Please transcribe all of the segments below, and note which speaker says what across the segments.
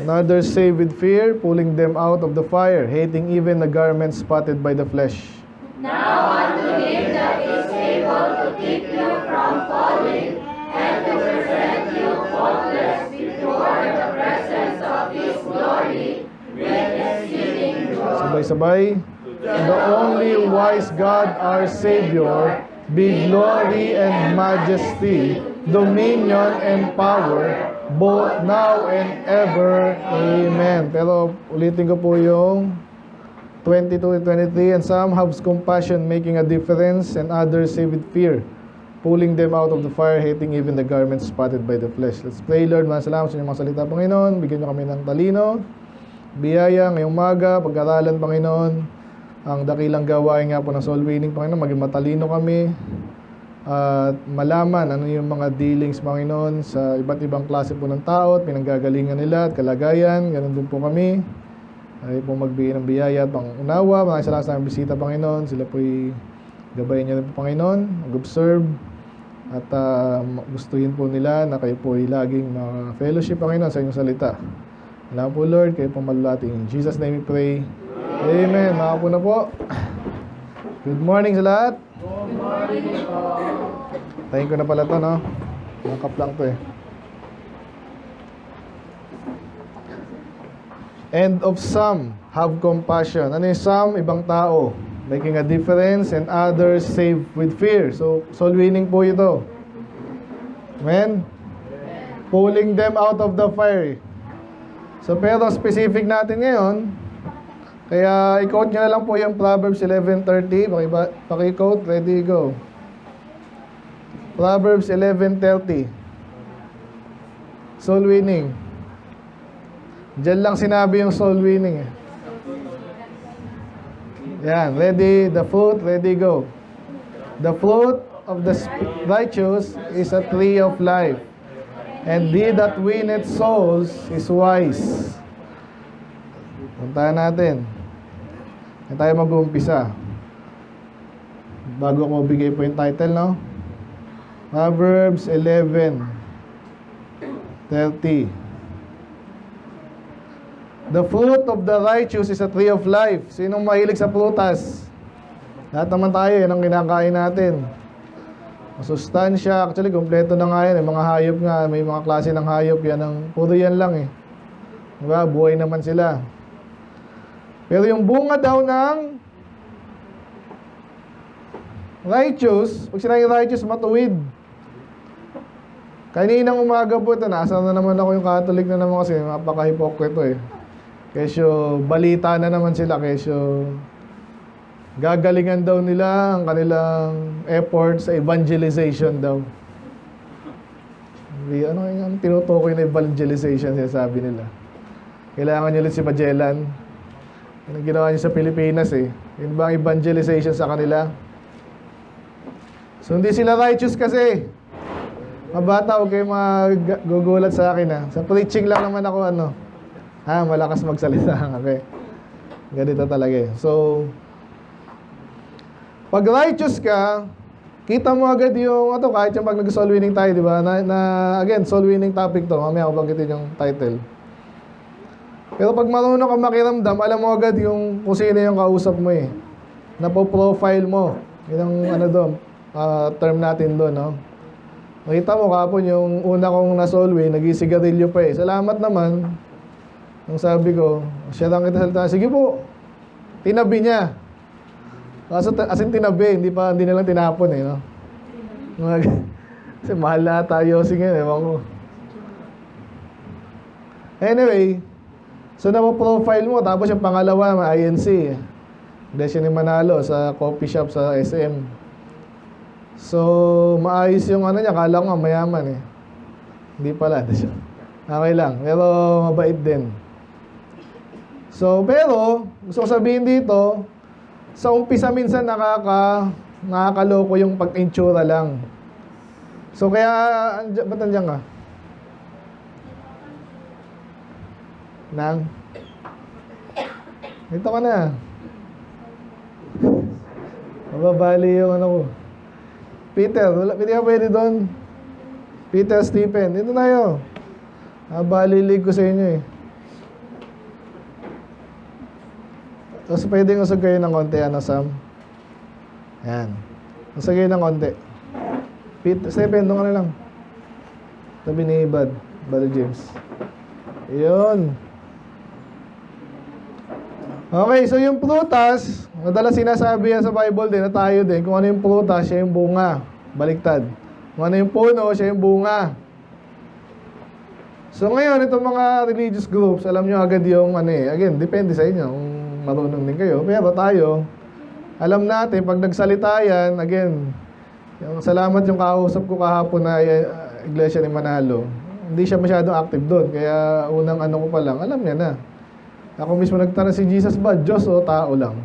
Speaker 1: And others save with fear, pulling them out of the fire, hating even the garment spotted by the flesh.
Speaker 2: Now unto him that is able to keep you from falling, and to present you faultless before the presence of his glory, with exceeding joy.
Speaker 1: Sabay-sabay. The only wise God, our Savior, be glory and majesty, dominion and power, both now and ever. Amen. Pero ulitin ko po yung 22 and 23. And some have compassion, making a difference, and others save with fear, pulling them out of the fire, hating even the garments spotted by the flesh. Let's pray. Lord, maraming salamat sa inyong mga salita, Panginoon. Bigyan niyo kami ng talino, biyaya ngayong umaga, pag-aralan, Panginoon, ang dakilang gawain nga po ng soul winning, Panginoon. Maging matalino kami at malaman ano yung mga dealings, Panginoon, sa iba't ibang klase po ng tao at pinanggagalingan nila at kalagayan. Ganun din po kami. Ay po magbigay ng biyaya at pangunawa. Maraming salamat sa aming bisita, Panginoon. Sila po'y gabayin niyo rin po, Panginoon. Mag-observe at gustuhin po nila na kayo po ay laging fellowship, Panginoon, sa inyong salita. Salamat po, Lord. Kayo pong malulating. In Jesus' name we pray. Amen. Mga po na po. Good morning sa lahat.
Speaker 2: Good morning po.
Speaker 1: Tayin ko na pala ito, no? Nakap lang ito eh. And of some, have compassion. Ano yung some? Ibang tao. Making a difference, and others save with fear. So, soul winning po ito. Amen? Pulling them out of the fire. So, pero specific natin ngayon, kaya i-quote nyo na lang po yung Proverbs 11:30. Paki-quote, ready, go. Proverbs 11:30. Soul winning. Diyan lang sinabi yung soul winning eh. Yan, ready, the fruit, ready, go. The fruit of the righteous is a tree of life, and he that winneth souls is wise. Puntahan natin. Yan tayo mag-uumpisa. Bago ko bigay po yung title, no? Proverbs 11:30. The fruit of the righteous is a tree of life. Sinong mahilig sa prutas? Lahat naman tayo, yan ang kinakain natin. Masustansya, actually, kompleto na nga yan. Yung mga hayop nga, may mga klase ng hayop, yan ang, puro yan lang eh. Diba? Buhay naman sila. Pero yung bunga daw ng righteous, pag sinayang righteous, matuwid. Kaninang umaga po ito, nasa na naman ako yung Catholic na naman kasi mapaka-hipokrito eh. Kesyo balita na naman sila, kesyo gagalingan daw nila ang kanilang effort sa evangelization daw. Ano yung tinutukoy na evangelization sinasabi nila? Kailangan nyo ulit si Magellan. Yan ang ginawa nyo sa Pilipinas eh. Yun ba ang evangelization sa kanila? So hindi sila righteous kasi. Mabata, huwag kayo magugulat sa akin ha. Sa preaching lang naman ako malakas magsalita. Okay. Ganito talaga eh. So, pag righteous ka, kita mo agad yung, kahit yung pag nag-soul winning tayo, di ba? Again, soul winning topic to. Mamaya ako banggitin yung title. Pero pag marunong ka makiramdam, alam mo agad yung kung sino yung kausap mo eh. Napo-profile mo. Yun ang term natin doon, no? Nakita mo kapon yung una kong na-soul win, nag-isigarilyo pa eh. Salamat naman. Ang sabi ko, siya lang kita salita. Sige po. Tinabi niya. As in tinabi, hindi na lang tinapon eh, no? Kasi mahal na tayo sige, ewan ko. Anyway, so napo-profile mo, tapos yung pangalawa, INC. Desya ni Manalo sa coffee shop sa SM. So, maayos yung niya, kala ko nga mayaman eh. Hindi pala. Okay lang, pero mabait din. So, pero, gusto ko sabihin dito, sa umpisa minsan nakakaloko yung pag-insura lang. So, kaya, ba't nandiyan ka? Dito ka na. Mababali yung ko. Peter, hindi ka pwede doon. Peter, Stephen, dito tayo. Balilig ko sa inyo eh. Tapos pwedeng usog kayo ng konti, ano, Sam? Yan. Usog kayo ng konti. Stephen, doon ka na lang. Tabi ni Brother James. Yun. Okay, so yung prutas, madalas sinasabi yan sa Bible din na tayo din, kung ano yung prutas, siya yung bunga. Baliktad. Kung ano yung puno, siya yung bunga. So ngayon, itong mga religious groups, alam nyo agad yung ano eh. Again, depende sa inyo kung marunong din kayo. Pero tayo, alam natin, pag nagsalita yan, again, yung salamat yung kausap ko kahapon na Iglesia ni Manalo. Hindi siya masyadong active doon. Kaya unang ano ko pa lang, alam niya na. Ako mismo nagtanong si Jesus ba, Diyos o tao lang?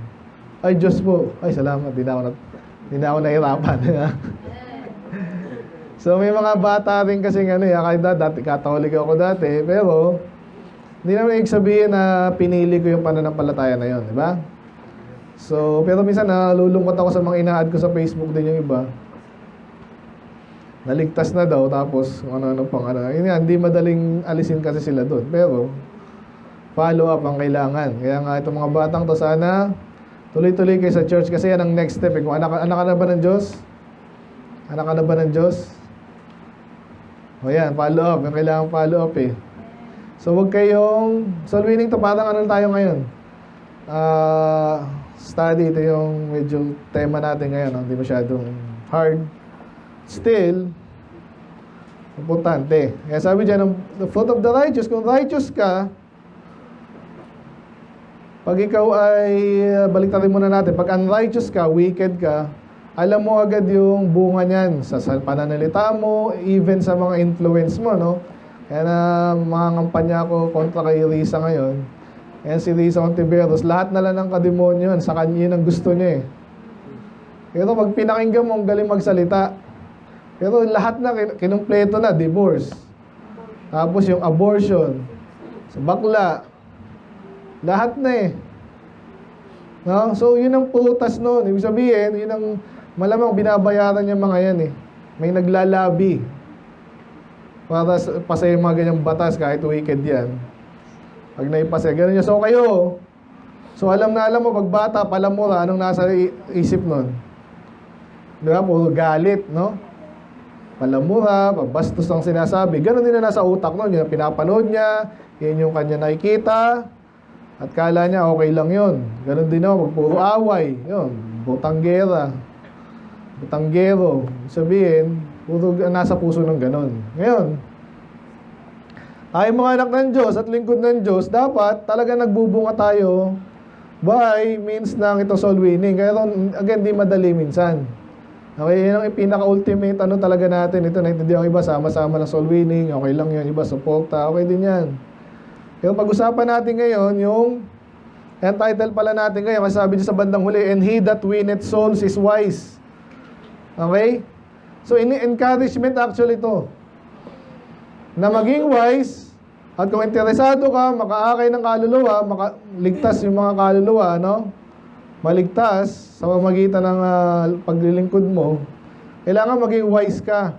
Speaker 1: Ay, Diyos po. Ay, salamat. Di na ako nahirapan. So may mga bata rin kasi kahit dati Catholic ako dati, pero hindi naman ibig sabihin na pinili ko yung pananampalataya na yon, di ba? So, pero minsan nalulungkot ako sa mga ina-add ko sa Facebook din yung iba. Naligtas na daw, tapos ano pang ano. Yun nga, hindi madaling alisin kasi sila doon. Pero, follow up ang kailangan. Kaya nga itong mga batang to, sana tuloy-tuloy kayo sa church kasi yan ang next step. Kung anak ka na ba ng Diyos? Anak ka na ba ng Diyos? O yan, follow up. Yung kailangan follow up eh. So, huwag kayong soul winning to. Parang ano tayo ngayon? Study. Ito yung medyo tema natin ngayon. Hindi masyadong hard. Still, importante. Kaya sabi dyan, the fruit of the righteous, kung righteous ka, pag ikaw ay, baliktarin muna natin, pag unrighteous ka, wicked ka, alam mo agad yung bunga niyan sa pananalita mo, even sa mga influence mo, no? Kaya na mga kampanya ko kontra kay Risa ngayon. Kaya si Risa Ontiveros, lahat na lang ng kademonyo yun, sa kanya yun ang gusto niya eh. Pero pag pinakinggan mo, ang galing magsalita. Pero lahat na kinumpleto na, divorce. Tapos yung abortion, sa bakla, lahat na eh. No? So yun ang prutas nun. Ibig sabihin, yun ang malamang binabayaran niya mga yan eh. May naglalabi para pasay yung mga ganyang batas kahit wicked yan. Pag naipasay, gano'n niya. So kayo, so alam mo, pag bata, palamura, anong nasa isip nun? Diba? Puro galit, no? Palamura, pagbastos ang sinasabi. Gano'n din na nasa utak nun. Yun ang pinapanood niya, yun yung kanya nakikita. At kala niya, okay lang yun. Ganon din ako, puro away. Yun, butanggera. Butanggero. Sabihin, puro nasa puso ng ganon. Ngayon, ay mga anak ng Diyos at lingkod ng Diyos, dapat talaga nagbubunga tayo by means ng ito soul winning. Kaya again, di madali minsan. Okay, yun ang pinaka-ultimate ano talaga natin. Ito, naintindihan ang iba, sama-sama ng soul winning. Okay lang yun, iba, suporta. Okay din yan. Pero pag-usapan natin ngayon, yung title pala natin ngayon, kasi sabi niya sa bandang huli, and he that winneth souls is wise. Okay? So, encouragement actually ito. Na maging wise, at kung interesado ka, makaakay ng kaluluwa, ligtas yung mga kaluluwa, no? Maligtas sa pamamagitan ng paglilingkod mo, kailangan maging wise ka.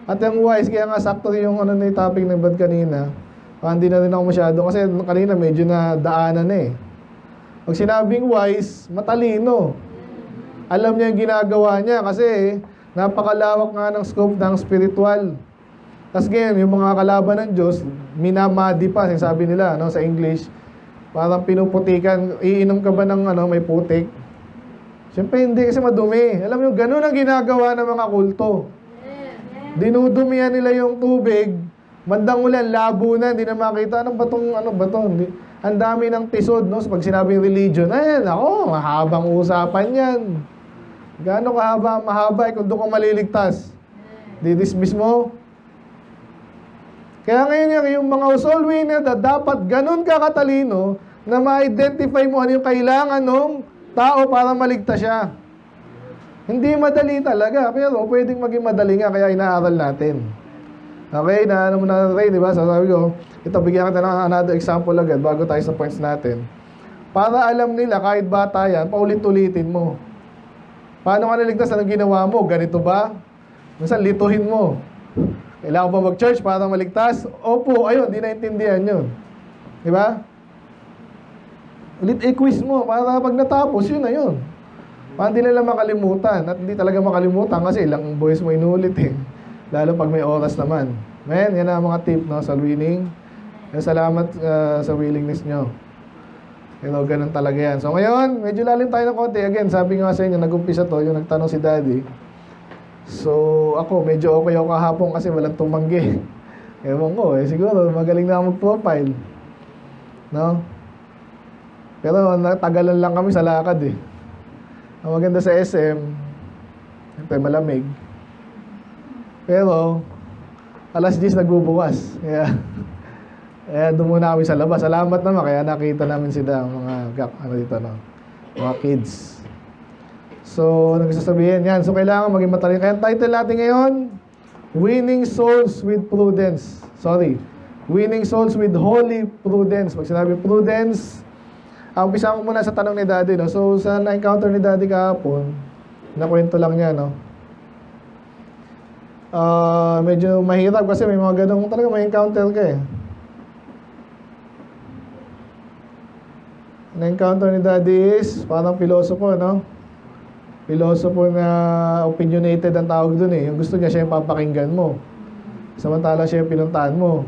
Speaker 1: At yung wise, kaya nga sakto yung na yung topic ng bad kanina. Hindi na rin ako masyado kasi kanina medyo na daanan eh. Pag sinabing wise, matalino. Alam niya yung ginagawa niya kasi napakalawak nga ng scope ng spiritual. Tapos ngayon, yung mga kalaban ng Diyos, minamadi pa, sabi nila no, sa English, parang pinuputikan, iinom ka ba ng may putik? Siyempre hindi kasi madumi. Alam mo, ganun ang ginagawa ng mga kulto. Dinudumihan nila yung tubig, mandang ulan, labo na, hindi na makita. Ano ba to? Ang dami ng tisod, no? So, pag sinabing religion, mahabang usapan yan. Gaano kahaba, mahaba, kung doon ka maliligtas. Didismiss mo. Kaya ngayon yung mga soul winner na dapat ganun ka katalino na ma-identify mo ano yung kailangan ng tao para maligtas siya. Hindi madali talaga, pero pwedeng maging madali nga, kaya inaaral natin. Okay, na mo na rin, di ba? Sabi ko, ito, bigyan kita ng another example agad bago tayo sa points natin. Para alam nila, kahit bata yan, paulit-ulitin mo. Paano ka naligtas? Anong ginawa mo? Ganito ba? Minsan, lituhin mo. Kailangan ba mag-church para maligtas? Opo, ayun, di naintindihan yun. Di ba? Ulit i-quiz mo para pag natapos, yun na yun. Para hindi nila makalimutan. At hindi talaga makalimutan kasi ilang boys mo inulit eh. Lalo pag may oras naman. Men, yan ang mga tip no, sa winning. Salamat sa willingness nyo. Pero ganun talaga yan. So ngayon, medyo lalim tayo ng konti. Again, sabi nga sa inyo, nag-umpisa to, yung nagtanong si Daddy. So ako, medyo okay ako kahapon kasi walang tumanggi. Ewan ko eh, siguro magaling na ako mag-profile. No? Pero natagalan lang kami sa lakad eh. Ang maganda sa SM, siyempre malamig. Pero, alas 10 nagbubukas. Kaya doon muna kami sa labas. Salamat naman, kaya nakita namin sila, mga kids. So, nagsasabihin yan. So, kailangan maging matalino. Kaya ang title natin ngayon, Winning Souls with Prudence. Winning Souls with Holy Prudence. Pag sinabi prudence, umpisa ko muna sa tanong ni Daddy, no? So, sa na-encounter ni Daddy kahapon, nakwento lang niya, no? Medyo mahirap kasi may mga ganong talaga may encounter ka eh. Na-encounter ni Daddy is parang philosopher, no? Philosopher na opinionated ang tawag dun eh. Yung gusto niya siya yung papakinggan mo. Samantala siya yung pinuntahan mo.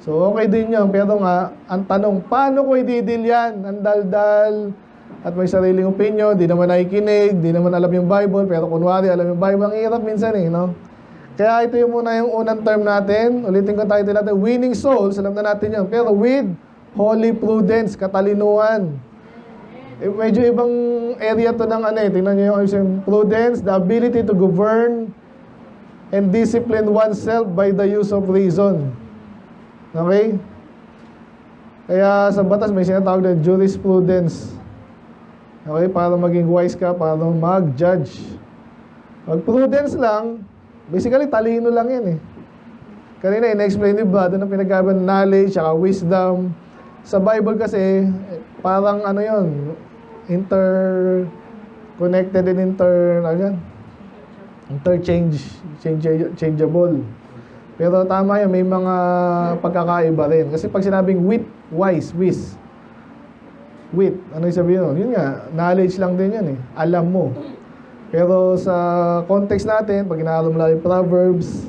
Speaker 1: So, okay din yun. Pero nga, ang tanong, paano ko i-deal yan? Ang daldal at may sariling opinion, di naman nakikinig, di naman alam yung Bible, pero kunwari alam yung Bible, ang hirap minsan eh, no? Kaya ito yung muna yung unang term natin. Ulitin ko tayo natin, winning souls, alam na natin yun. Pero with holy prudence, katalinuhan. Eh, medyo ibang area to ng ano eh. Tingnan nyo yung prudence, the ability to govern and discipline oneself by the use of reason. Okay? Kaya sa batas may sinatawag na jurisprudence. Okay? Para maging wise ka, para mag-judge. Pag prudence lang, basically talino lang yan eh. Kanina, in-explain ni Brad, na pinag-gaban knowledge, saka wisdom. Sa Bible kasi, parang ano yun, interconnected and interchangeable. Pero tama yun, may mga pagkakaiba rin. Kasi pag sinabing wit, wise, wis. Wit, ano yung sabihin nun? Yun nga, knowledge lang din yun eh. Alam mo. Pero sa context natin, pag inaaral mo lang yung Proverbs,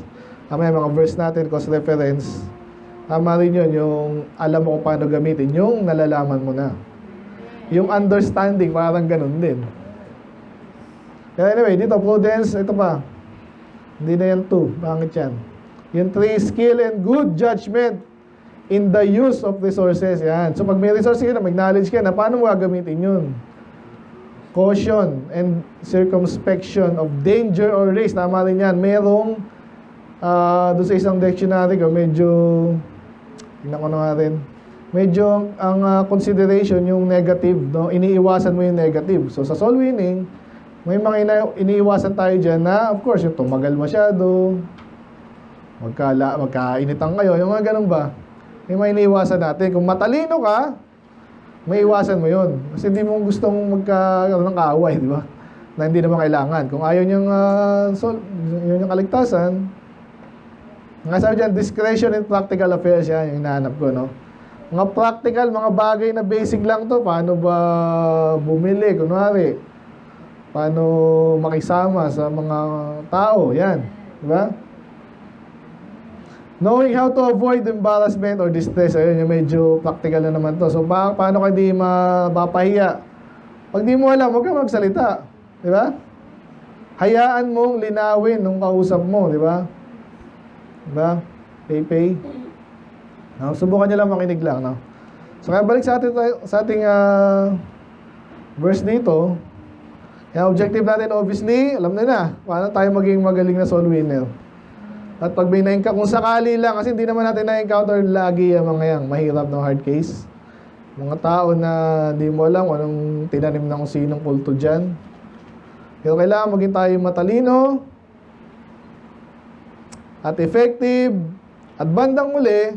Speaker 1: may mga verse natin, cause reference, tama rin yun, yung alam mo kung paano gamitin, yung nalalaman mo na. Yung understanding, parang ganun din. Kaya anyway, dito, prudence, ito pa. Hindi na yan 2. Bakit yan? Yung 3, skill and good judgment in the use of resources. Yan. So, pag may resources ka na, may knowledge ka na, paano mo gagamitin yun? Caution and circumspection of danger or risk. Tama rin yan. Merong, doon sa isang dictionary ko, medyo, tingnan ko na nga rin, medyo ang consideration yung negative, no? Iniiwasan mo yung negative. So, sa soul winning, may mga iniiwasan tayo dyan na, of course, yung tumagal masyado, magkainitan kayo, yung mga ganun ba? May mga iniiwasan natin. Kung matalino ka, may iwasan mo yun. Kasi hindi mo gustong magkaroon ng kaaway, di ba? Na hindi naman kailangan. Kung ayaw niyang yung kaligtasan, nga sabi dyan, discretion in practical affairs, yan yung hinahanap ko, no? Mga practical, mga bagay na basic lang to. Paano ba bumili, kunwari? Paano makisama sa mga tao, yan. Di ba? Knowing how to avoid embarrassment or distress. Ayun, yung medyo practical na naman to. So, paano ka di mapapahiya? Pag di mo alam, huwag kang magsalita. Di ba? Hayaan mong linawin nung kausap mo. Di ba? Di ba? Pay. No? Subukan nyo lang makinig lang. No? So, kaya balik sa ating verse dito. Kaya objective natin, obviously, alam na paano tayo maging magaling na soul winner. At pag may na-encounter, kung sakali lang, kasi hindi naman natin na-encounter lagi yung mga yan, mahirap ng hard case. Mga tao na di mo alam anong tinanim ng sinong kulto dyan. Pero kailangan maging tayo matalino at effective. At bandang muli,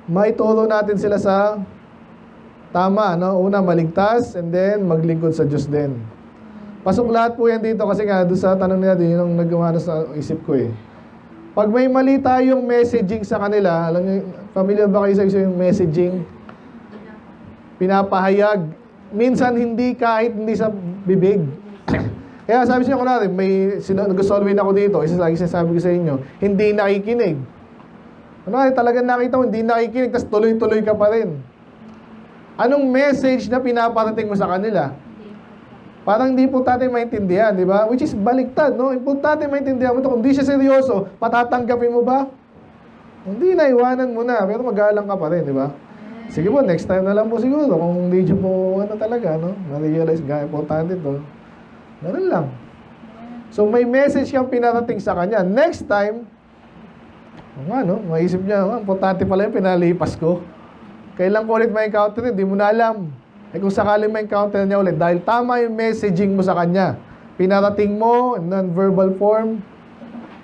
Speaker 1: maituro natin sila sa tama, no? Una, maligtas, and then maglingkod sa Diyos din. Pasok lahat po yan dito kasi nga doon sa tanong natin, yun ang nagawa sa isip ko eh. Pag may mali tayong messaging sa kanila, alam niyo, familiar ba kayo sa yung messaging? Pinapahayag. Minsan hindi kahit hindi sa bibig. Kaya sabi siya, kunwari, nag-solve ako dito, isa lagi sinasabi ko sa inyo, hindi nakikinig. Kunwari, talagang nakita mo, hindi nakikinig, tapos tuloy-tuloy ka pa rin. Anong message na pinaparating mo sa kanila? Parang hindi importante maintindihan, di ba? Which is baliktad, no? Importante maintindihan mo ito. Kung di siya seryoso, patatanggapin mo ba? Hindi na, iwanan mo na. Pero magalang ka pa rin, di ba? Sige po, next time na lang po siguro. Kung hindi siya po, talaga, no? Na-realize, importante ito. Ganun lang. So, may message kang pinarating sa kanya. Next time, maisip niya, importante pala yung pinalipas ko. Kailan ko ulit may encounter, hindi mo na alam. Kung sakaling may encounter niya ulit, dahil tama yung messaging mo sa kanya, pinarating mo, non-verbal form,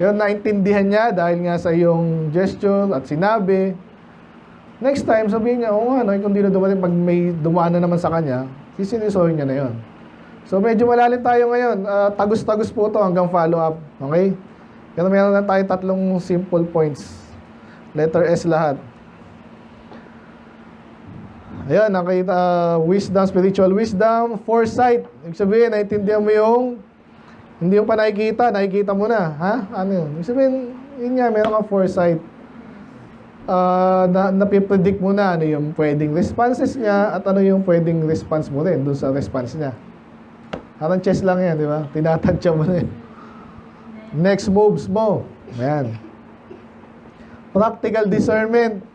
Speaker 1: yun, naintindihan niya dahil nga sa iyong gesture at sinabi. Next time, sabihin niya, kung di na dumating, pag may dumaan na naman sa kanya, sisinisohin niya na yun. So, medyo malalim tayo ngayon. Tagus-tagus po ito hanggang follow-up. Okay? Pero meron lang tayo 3 simple points. Letter S lahat. Ayan, nakita, wisdom, spiritual wisdom, foresight. Ibig sabihin, naintindihan mo yung, hindi mo pa nakikita mo na. Ha? Ano yun? Ibig sabihin, yun nga, meron kang foresight. Napipredict mo na ano yung pwedeng responses niya at ano yung pwedeng response mo rin dun sa response niya. Parang chess lang yan, di ba? Tinatansya mo na yun. Next moves mo. Ayan. Practical discernment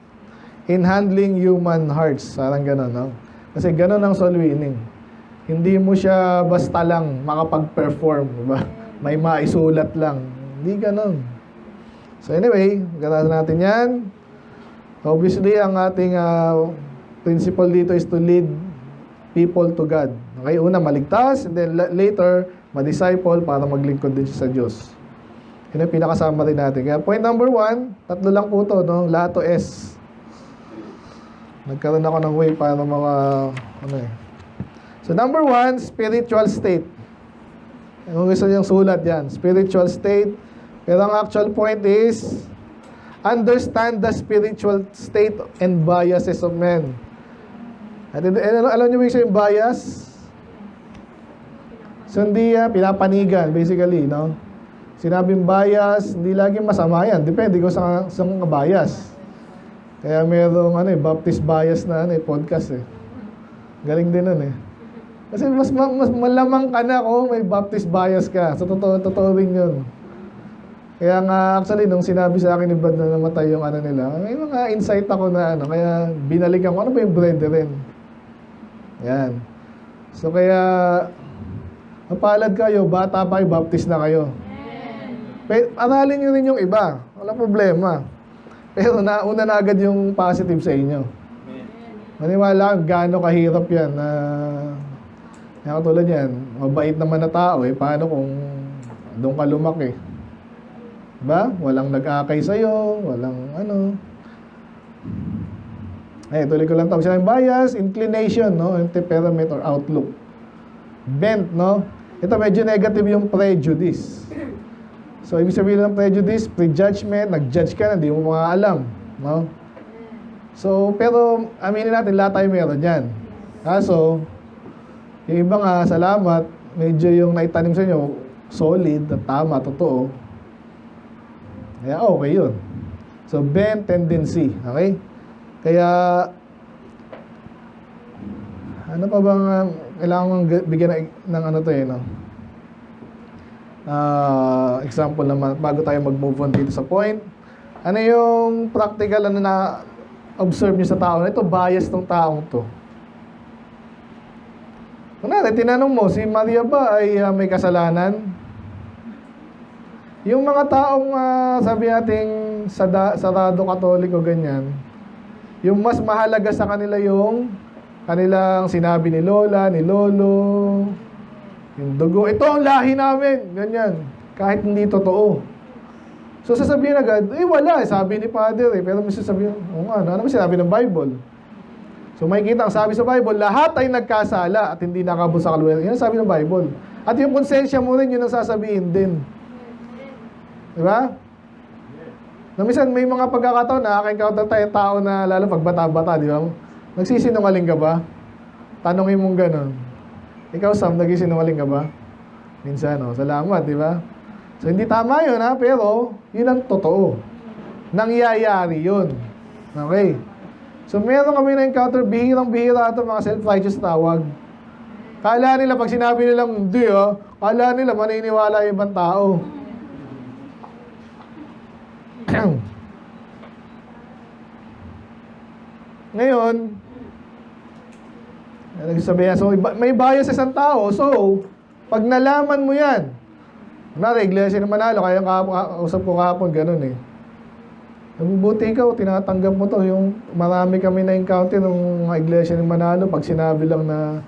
Speaker 1: in handling human hearts. Parang gano'n, no? Kasi gano'n ang soul winning. Hindi mo siya basta lang makapag-perform, diba? May maisulat lang. Hindi gano'n. So anyway, ganahan natin yan. Obviously, ang ating principle dito is to lead people to God. Okay, una, maligtas, and then later, ma-disciple para maglingkod din siya sa Diyos. Yun ang pinakasama rin natin. Kaya point number 1, 3 lang po ito, no? Lahat to S. Nagkaroon ako ng way para mga, So, number 1, spiritual state. Kung gusto niyong sulat yan, spiritual state. Pero ang actual point is, understand the spiritual state and biases of men. At alam niyo ba yung bias? So, hindi pinapanigan, basically, no? Sinabing bias, hindi laging masama yan. Depende kung saan ka bias. Kaya merong Baptist bias na podcast eh. Galing din nun eh. Kasi mas malamang ka na kung may Baptist bias ka. So totoo rin yun. Kaya nga actually nung sinabi sa akin ni Bad na namatay yung nila, may mga insight ako na kaya binalikan ko, ano ba yung brethren? Yan. So kaya mapalad kayo, bata pa kayo, Baptist na kayo. Aralin nyo rin yung iba. Wala problema. Pero nauna na agad yung positive sa inyo. Maniwala gaano kahirap yan na katulad yan, mabait naman na tao paano kung doon ka lumaki? Diba? Walang nag-akay sa'yo, walang tuloy ko lang tawag siya yung bias, inclination, no? Temperament or outlook. Bent, no? Ito medyo negative yung prejudice. So, ibig sabihin ng prejudice, prejudgment, nag-judge ka na, hindi mo mga alam. No? So, pero, aminin natin, lahat tayo meron yan. Kaso, yung iba nga, salamat, medyo yung naitanim sa inyo, solid, tama, totoo. Kaya, okay yun. So, bent tendency. Okay? Kaya, ano pa bang, kailangan mong bigyan ng no? Example naman, bago tayo mag-move on dito sa point. Ano yung practical na observe nyo sa tao? Ito, bias ng taong to. Kunwari, tinanong mo, si Maria ba ay may kasalanan? Yung mga taong, sabi nating sarado katoliko, ganyan, yung mas mahalaga sa kanila yung kanilang sinabi ni Lola, ni Lolo, yung dugo, ito ang lahi namin, ganyan, kahit hindi totoo. So sasabihin agad, wala, sabi ni Father pero may sasabihin, ano ba sinabi ng Bible? So makikita ang sabi sa Bible, lahat ay nagkasala at hindi nakabot sa kaluwagan. Yan ang sabi ng Bible. At yung konsensya mo rin, yun ang sasabihin din. Diba? Na minsan may mga pagkakataon na nakaka-encounter tayong tao na lalo pag bata-bata, di ba? Nagsisinungaling ka ba? Tanongin mong ganun. Ikaw, Sam, nagsisinungaling ka ba? Minsan, salamat, di ba? So, hindi tama yun, ha? Pero, yun ang totoo. Nangyayari yun. Okay? So, meron kami na-encounter, bihirang-bihira ito, mga self-righteous tawag. Kala nila, pag sinabi nilang hindi, kala nila maniniwala yung ibang tao. Ngayon, nagsasabihan, so may bias sa isang tao. So, pag nalaman mo yan, kunwari, Iglesia ng Manalo, kaya usap ko kahapon, ganun eh. Buti ikaw, tinatanggap mo to. Yung marami kami na-encounter ng mga Iglesia ng Manalo, pag sinabi lang na,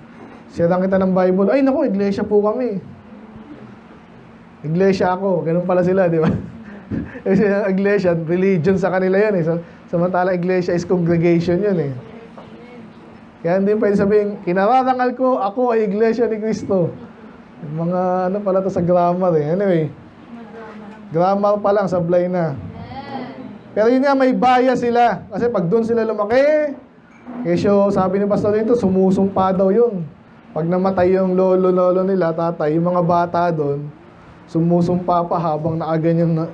Speaker 1: sirang kita ng Bible, ay naku, Iglesia po kami. Iglesia ako, ganun pala sila, di ba? Kasi Iglesia, religion sa kanila yun eh. So, samantala Iglesia is congregation yun eh. Kaya hindi pwede sabihin, kinararangal ko, ako ay Iglesia ni Cristo. Mga ano pala to sa grammar eh. Anyway, grammar pa lang, sablay na. Pero yun nga, may bias sila. Kasi pag doon sila lumaki, kesyo, sabi ni Pastor dito, sumusumpa daw yun. Pag namatay yung lolo nila, tatay, yung mga bata doon, sumusumpa pa habang nakaganyan na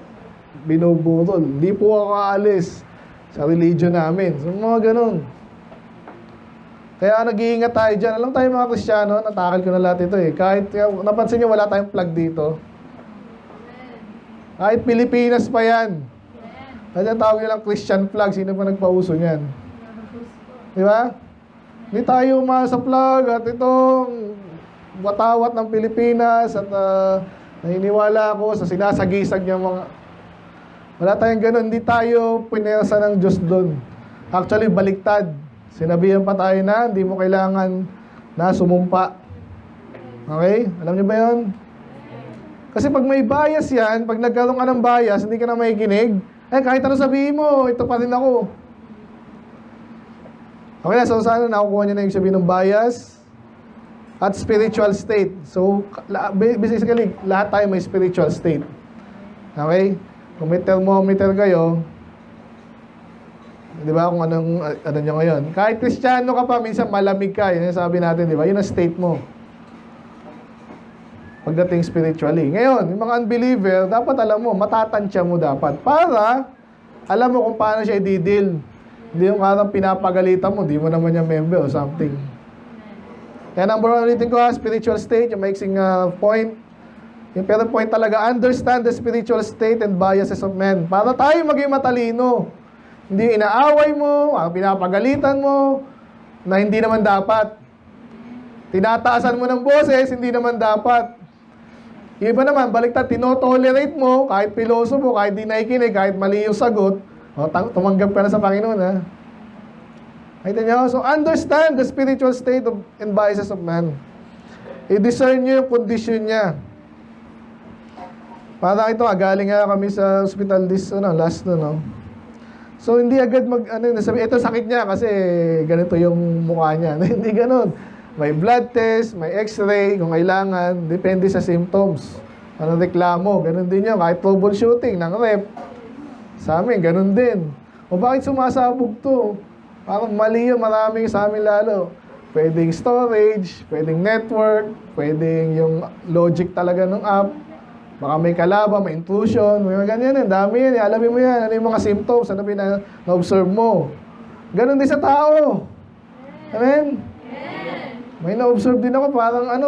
Speaker 1: binuburol. Hindi po ako aalis sa religion namin. So, mga ganun. Kaya nag-iingat tayo dyan. Alam tayo mga Kristiyano, natakal ko na lahat ito eh. Kahit, napansin nyo, wala tayong plug dito. Kahit Pilipinas pa yan. Kasi tawag nilang Christian flag. Sino pa nagpauso niyan? Di ba? Hindi tayo sa flag at itong watawat ng Pilipinas at naniniwala ako sa sinasagisag niya mga... Wala tayong ganun. Hindi tayo pinersa ng Diyos doon. Actually, baliktad. Sinabihan pa tayo na hindi mo kailangan na sumumpa. Okay? Alam niyo ba yun? Kasi pag may bias yan, pag nagkaroon ka ng bias, hindi ka na makikinig. Eh, kahit ano sabihin mo, ito pa rin ako. Okay na, so sana nakukuha niyo na yung sabihin ng bias at spiritual state. So, basically, lahat tayo may spiritual state. Okay? Kung may thermometer kayo, di ba, kung ano nyo ngayon. Kahit Kristiyano ka pa, minsan malamig ka. Yun yung sabi natin, di ba? Yun ang state mo. Pagdating spiritually. Ngayon, yung mga unbeliever, dapat alam mo, matatansya mo dapat. Para, alam mo kung paano siya i-deal. Hindi yung karang pinapagalitan mo, di mo naman yung member or something. Kaya number one ulitin ko spiritual state, yung maiksing point. Yung pero point talaga, understand the spiritual state and biases of men. Para tayo maging matalino. Hindi inaaway mo, pinapagalitan mo, na hindi naman dapat. Tinataasan mo ng boses, hindi naman dapat. Yung iba naman, baliktad, tinotolerate mo, kahit piloso mo, kahit di nakikinig, kahit mali yung sagot, tumanggap ka na sa Panginoon, ha? Nakita niyo? So, understand the spiritual state and biases of man. I-discern nyo yung condition niya. Parang ito, galing nga kami sa hospital last, So, hindi agad nasabi, ito sakit niya kasi ganito yung mukha niya. Hindi ganun. May blood test, may x-ray, kung kailangan, depende sa symptoms. Anong reklamo, ganun din yun. Kahit troubleshooting ng rep, sa amin, ganun din. O bakit sumasabog to? Parang mali yun, maraming sa amin lalo. Pwedeng storage, pwedeng network, pwedeng yung logic talaga ng app. Baka may kalaba, may intrusion, may mga ganyan. Dami yan, alamin mo yan. Ano yung mga symptoms, ano na-observe mo. Ganon din sa tao. Amen? May na-observe din ako,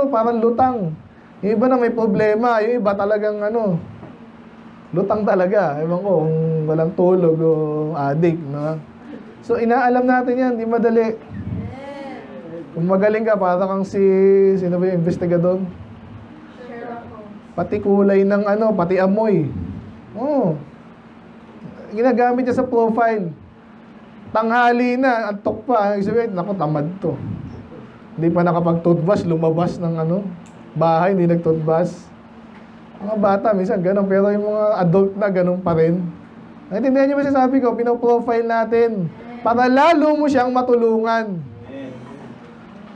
Speaker 1: parang lutang. Yung iba na may problema, yung iba talagang lutang talaga. Ewan ko, kung walang tulog o addict. No? So, inaalam natin yan, di madali. Kung magaling ka, para kang sino ba yung investigador? Pati kulay ng pati amoy. Ginagamit niya sa profile. Tanghali na, antok pa. Sabihin, naku, tamad to. Hindi pa nakapag-toothbrush, lumabas ng bahay, hindi nag-toothbrush. Mga bata, minsan ganun. Pero yung mga adult na, ganun pa rin. Naintindihan niyo ba sabi ko, pinaprofile natin para lalo mo siyang matulungan.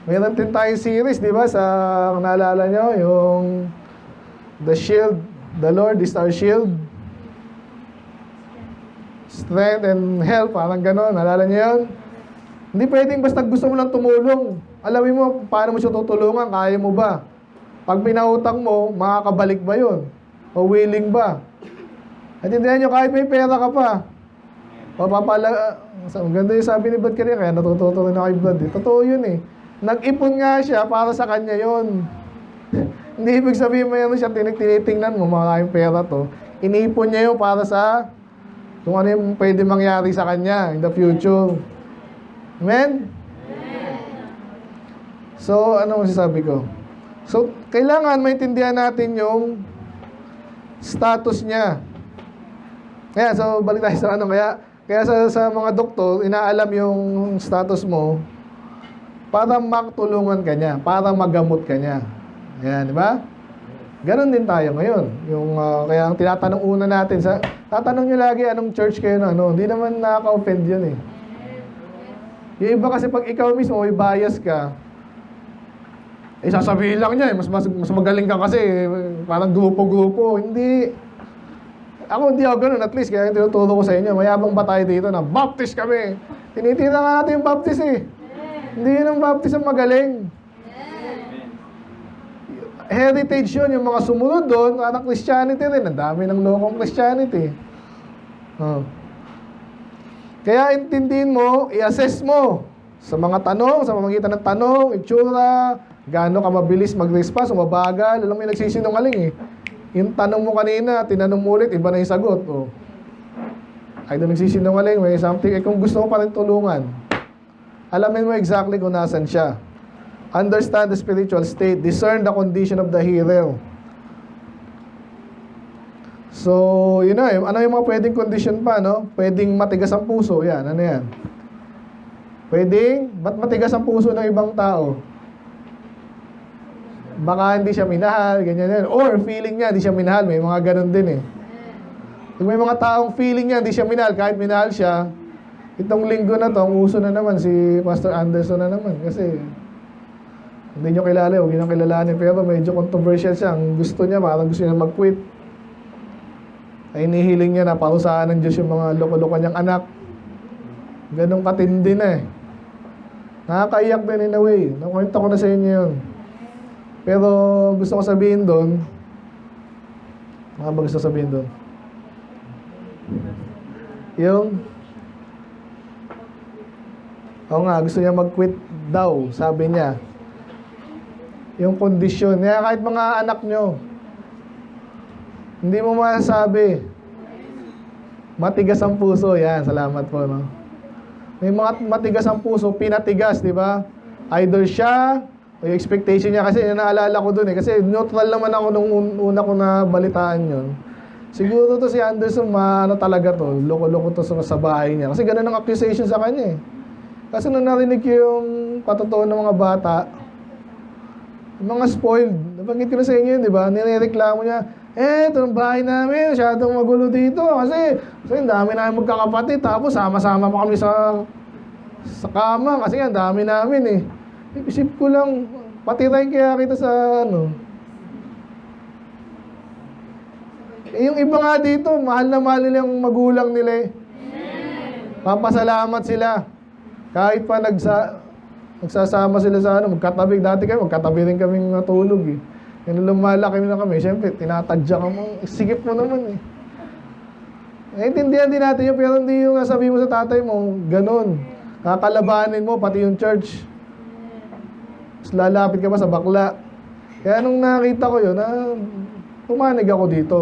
Speaker 1: Mayroon din tayong series, di ba? Sa, kung naalala niyo, yung The Shield. The Lord is our shield. strength and health, parang gano'n. Nalala niyo yun? Hindi pwedeng basta gusto mo lang tumulong. Alamin mo, paano mo siya tutulungan, kaya mo ba? Pag pinautang mo, makakabalik ba yun? O willing ba? At hindi nyo, kahit may pera ka pa, ang ganda yung sabi ni Brad kanina, kaya natututo rin ako kay Brad. Totoo yun eh. Nag-ipon nga siya para sa kanya yun. Hindi ibig sabihin mo yan siya, tinitingnan mo, maraming pera to. Iniipon niya yun para sa kung ano yung pwede mangyari sa kanya in the future. Amen? So, ano masasabi ko? So, kailangan maintindihan natin yung status niya. Kaya, so, balik tayo sa ano. Kaya sa mga doktor, inaalam yung status mo para makatulungan ka niya, para magamot ka niya. Ayan, di ba? Ganon din tayo ngayon. Kaya ang tinatanong una natin, tatanong nyo lagi anong church kayo na ano. Hindi naman nakaka-offend yun eh. Yung iba kasi pag ikaw mismo may bias ka, sasabihin lang niya, mas magaling ka kasi, parang grupo-grupo. Hindi. Hindi ako ganun, at least, kaya yung tinuturo ko sa inyo, mayabang ba tayo dito na Baptist kami? Tinitira nga natin yung Baptist eh. Hindi yun ang Baptist ang magaling. Heritage yun, yung mga sumunod doon, anak Christianity rin. Ang dami ng lokong Christianity. Kaya intindihin mo, i-assess mo sa mga tanong, sa pamamagitan ng tanong, itsura, gaano ka mabilis mag-response, o mabagal. Alam mo yung nagsisinungaling eh. Yung tanong mo kanina, tinanong mo ulit, iba na yung sagot. Ay doon nagsisinungaling, may something. Kung gusto mo pa rin tulungan, alamin mo exactly kung nasan siya. Understand the spiritual state. Discern the condition of the hearer. So, yun na. Ano yung mga pwedeng condition pa, no? Pwedeng matigas ang puso. Yan, ano yan? Ba't matigas ang puso ng ibang tao? Baka hindi siya minahal, ganyan yan. Or feeling niya, hindi siya minahal. May mga ganun din eh. Kung may mga taong feeling niya, hindi siya minahal, kahit minahal siya, itong linggo na to, ang uso na naman, si Pastor Anderson na naman. Kasi, hindi nyo kilala, huwag nyo kilalanin. Pero medyo controversial siya. Ang gusto niya, parang gusto niya mag-quit. Ay inihiling niya na parusahan ng Diyos yung mga loko-loko niyang anak. Ganong katindi na eh. Nakakaiyak din in a way. Nakwento ko na sa inyo yun. Pero gusto ko sabihin doon, ano ba gusto sabihin doon? Gusto niya mag-quit daw, sabi niya. Yung kondisyon. Kaya kahit mga anak nyo, hindi mo masasabi. Matigas ang puso. Yan, salamat po. No? May mga matigas ang puso, pinatigas, di ba? Either siya, o yung expectation niya. Kasi naalala ko dun eh. Kasi neutral naman ako nung una ko na balitaan yun. Siguro to si Anderson, talaga to. Loko-loko to sa bahay niya. Kasi ganun ang accusation sa kanya eh. Kasi nung narinig ko yung patutuon ng mga bata, yung mga spoiled. Nabanggit ko na sa inyo yun, di ba? Nirereklamo niya, ito ang bahay namin, masyadong magulo dito. Kasi ang dami namin magkakapatid. Tapos sama-sama pa kami sa kama. Kasi ang dami namin eh. Isip ko lang, patirayin kaya kita sa yung iba nga dito, mahal na mahal nila yung magulang nila eh. Papasalamat sila. Kahit pa nagsasama sila sa magkatabi. Dati magkatabi rin kaming natulog eh. Yung lumalaki na kami, siyempre, tinatadya ka mo. Sigip mo naman eh. Naintindihan din natin yun, pero hindi yung sabi mo sa tatay mo, ganun. Kakalabanin mo, pati yung church. Mas lalapit ka pa sa bakla. Kaya nung nakita ko yun, tumanig ako dito.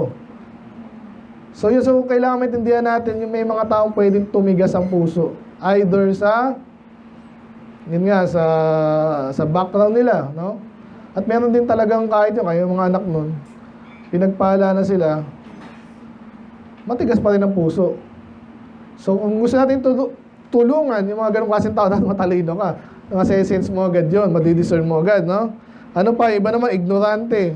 Speaker 1: So kailangan maintindihan natin yung may mga taong pwedeng tumigas ang puso. Either sa background nila, no? At meron din talagang kahit yung mga anak nun, pinagpala na sila, matigas pa rin ang puso. So kung gusto natin tulungan, yung mga ganong klaseng tao, dapat matalino ka. Sense mo agad yun, madidiscern mo agad, no? Ano pa, iba naman, ignorante.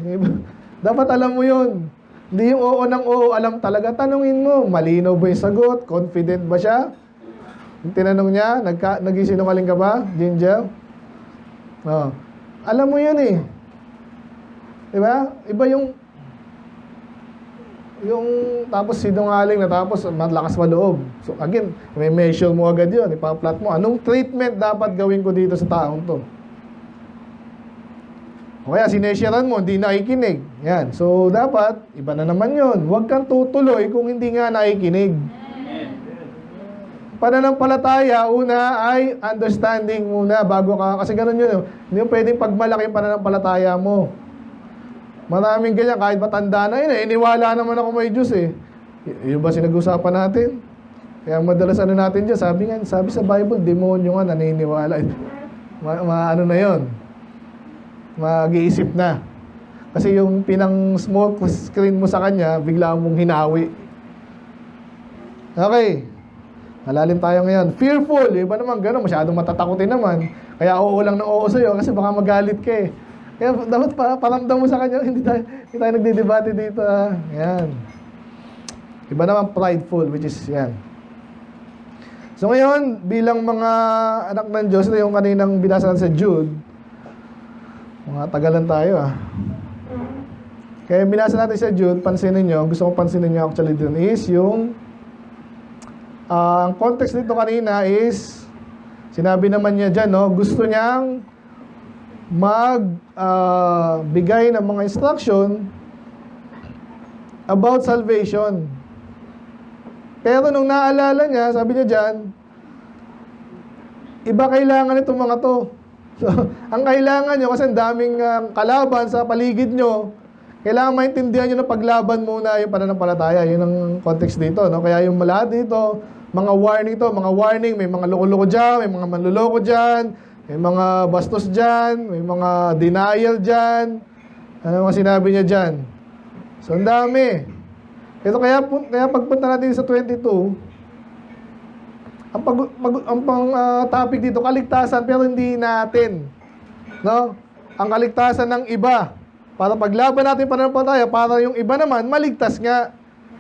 Speaker 1: Dapat alam mo yun. Hindi yung oo ng oo, alam talaga. Tanungin mo, malinaw ba yung sagot? Confident ba siya? Yung tinanong niya, nagsisinungaling ka ba, Ginger? Oh. Alam mo yun eh. Diba? Iba yung yung tapos sinungaling na tapos malakas maloob. So again, may measure mo agad yun, ipa-plot mo. Anong treatment dapat gawin ko dito sa taong to? O kaya sinesharan mo, hindi nakikinig. Yan. So dapat, iba na naman yun. Huwag kang tutuloy kung hindi nga nakikinig. Pananampalataya, una ay understanding muna bago ka, kasi ganun yun. Hindi mo pwedeng pagmalaki yung pananampalataya mo. Maraming ganyan, kahit matanda na yun, iniwala naman ako may Diyos eh. Yun ba sinag-usapan natin? Kaya madalas ano natin dyan, sabi sa Bible, demonyo nga naniniwala. Ano na yun? Mag-iisip na. Kasi yung pinang smoke screen mo sa kanya, bigla mong hinawi. Okay. Malalim tayo ngayon. Fearful. Iba naman gano'n. Masyadong matatakutin naman. Kaya oo lang ng oo sa'yo kasi baka magalit ka eh. Kaya dapat paramdam mo sa kanya, hindi tayo nagdidebate dito. Yan. Iba naman prideful, which is yan. So ngayon, bilang mga anak ng Diyos, na yung kaninang binasa sa Jude, mga tagalan tayo Kaya binasa natin sa Jude, pansinin nyo, gusto kong pansinin nyo actually dun is yung ang context nito kanina is sinabi naman niya dyan, no, gusto niyang bigay ng mga instruction about salvation. Pero nung naalala niya, sabi niya dyan, iba kailangan itong mga to. So, ang kailangan nyo, kasi ang daming kalaban sa paligid nyo, kailangan maintindihan nyo na paglaban muna yung pananampalataya. Yun ang context dito, no? Kaya yung lahat dito, mga warning, may mga loko-loko dyan, may mga manluloko dyan, may mga bastos dyan, may mga denial dyan. Ano mga sinabi niya dyan? So, ang dami. Ito kaya pagpunta natin sa 22, ang topic dito, kaligtasan, pero hindi natin. No? Ang kaligtasan ng iba. Para paglaban natin pananampalataya, para yung iba naman, maligtas nga.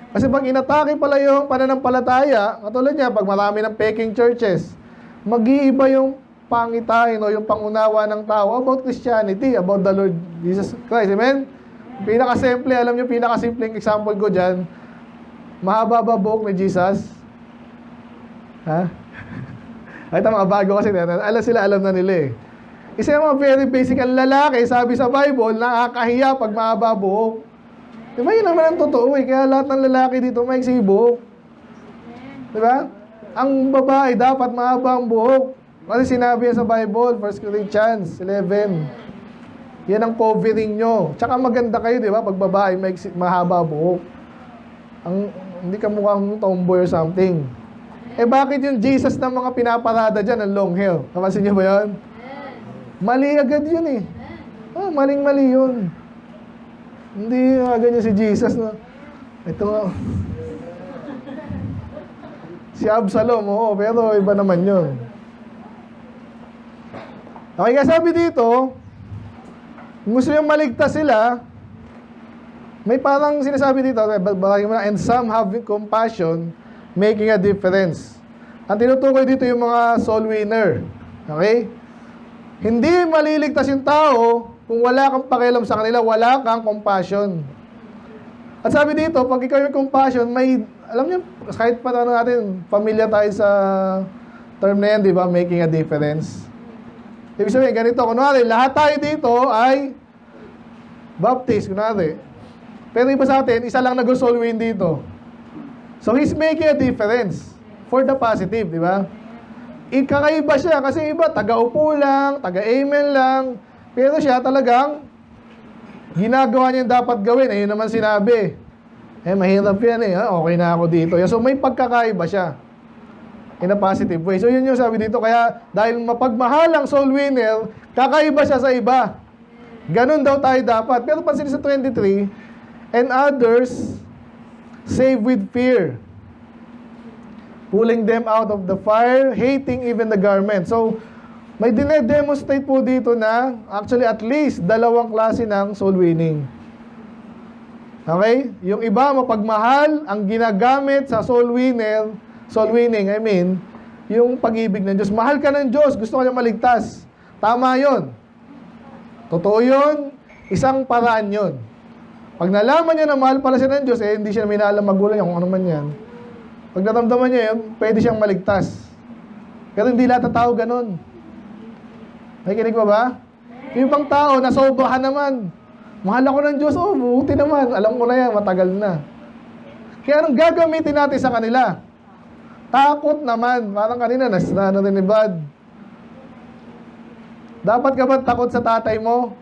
Speaker 1: Kasi pag inatake pala yung pananampalataya, katulad niya, pag marami ng peking churches, mag-iiba yung pangitain o yung pangunawa ng tao about Christianity, about the Lord Jesus Christ. Amen? Pinakasimple, alam niyo, pinakasimpleng example ko dyan, mahaba ba buhok ni Jesus? Ha? Ay, ito mga bago kasi, alam na nila eh. Isa yung mga very basic, ang lalaki, sabi sa Bible, nakakahiya pag mahaba buhok. Diba yun naman ang totoo eh. Kaya lahat ng lalaki dito may buhok. Diba? Ang babae dapat mahaba ang buhok. Kasi sinabi yan sa Bible, 1 Corinthians 11. Yan ang covering nyo. Tsaka maganda kayo, di ba? Pag babae may mahaba buhok. Hindi ka mukhang tomboy or something. Eh bakit yung Jesus ng mga pinaparada dyan, ang long hair? Napansin nyo ba yun? Mali agad yun eh. Maling-mali yun. Hindi ganyan si Jesus, no? Ito nga. Si Absalom, oo, pero iba naman yun. Okay, kaya sabi dito, gusto yung maligtas sila, may parang sinasabi dito, and some having compassion, making a difference. Ang tinutukoy dito yung mga soul winner. Okay? Hindi maliligtas yung tao kung wala kang pakialam sa kanila, wala kang compassion. At sabi dito, pag ikaw yung compassion, may, alam niyo, kahit pa natin, familiar tayo sa term na yan, di ba? Making a difference. Ibig sabihin, ganito, kunwari, lahat tayo dito ay baptist, kunwari. Pero iba sa atin, isa lang nag-soul win dito. So, he's making a difference for the positive, di ba? Ikakaiba siya kasi iba, taga-upo lang, taga-amen lang, pero siya talagang ginagawa niya yung dapat gawin. Ayun naman sinabi. Mahirap yan eh. Okay na ako dito. So may pagkakaiba siya. In a positive way. So yun yung sabi dito. Kaya dahil mapagmahal ang soul winner, kakaiba siya sa iba. Ganun daw tayo dapat. Pero pansin sa 23, and others save with fear, pulling them out of the fire, hating even the garment. So may dine-demonstrate po dito na actually at least dalawang klase ng soul winning. Okay? Yung iba mapagmahal, ang ginagamit sa soul winning, I mean, yung pag-ibig ng Diyos. Mahal ka ng Diyos, gusto ka niya maligtas. Tama yon. Totoo yun, isang paraan yun. Pag nalaman niya na mahal pala siya ng Diyos, hindi siya minahal ng magulang niya, kung ano man yan. Pag naramdaman niya yun, pwede siyang maligtas. Pero hindi lahat ng tao ganun. Nakikinig pa ba? Yung ibang tao, nasobrahan naman. Mahal ako ng Diyos, buti naman. Alam ko na yan, matagal na. Kaya anong gagamitin natin sa kanila? Takot naman. Parang kanina, ano din ni Bad. Dapat ka ba takot sa tatay mo?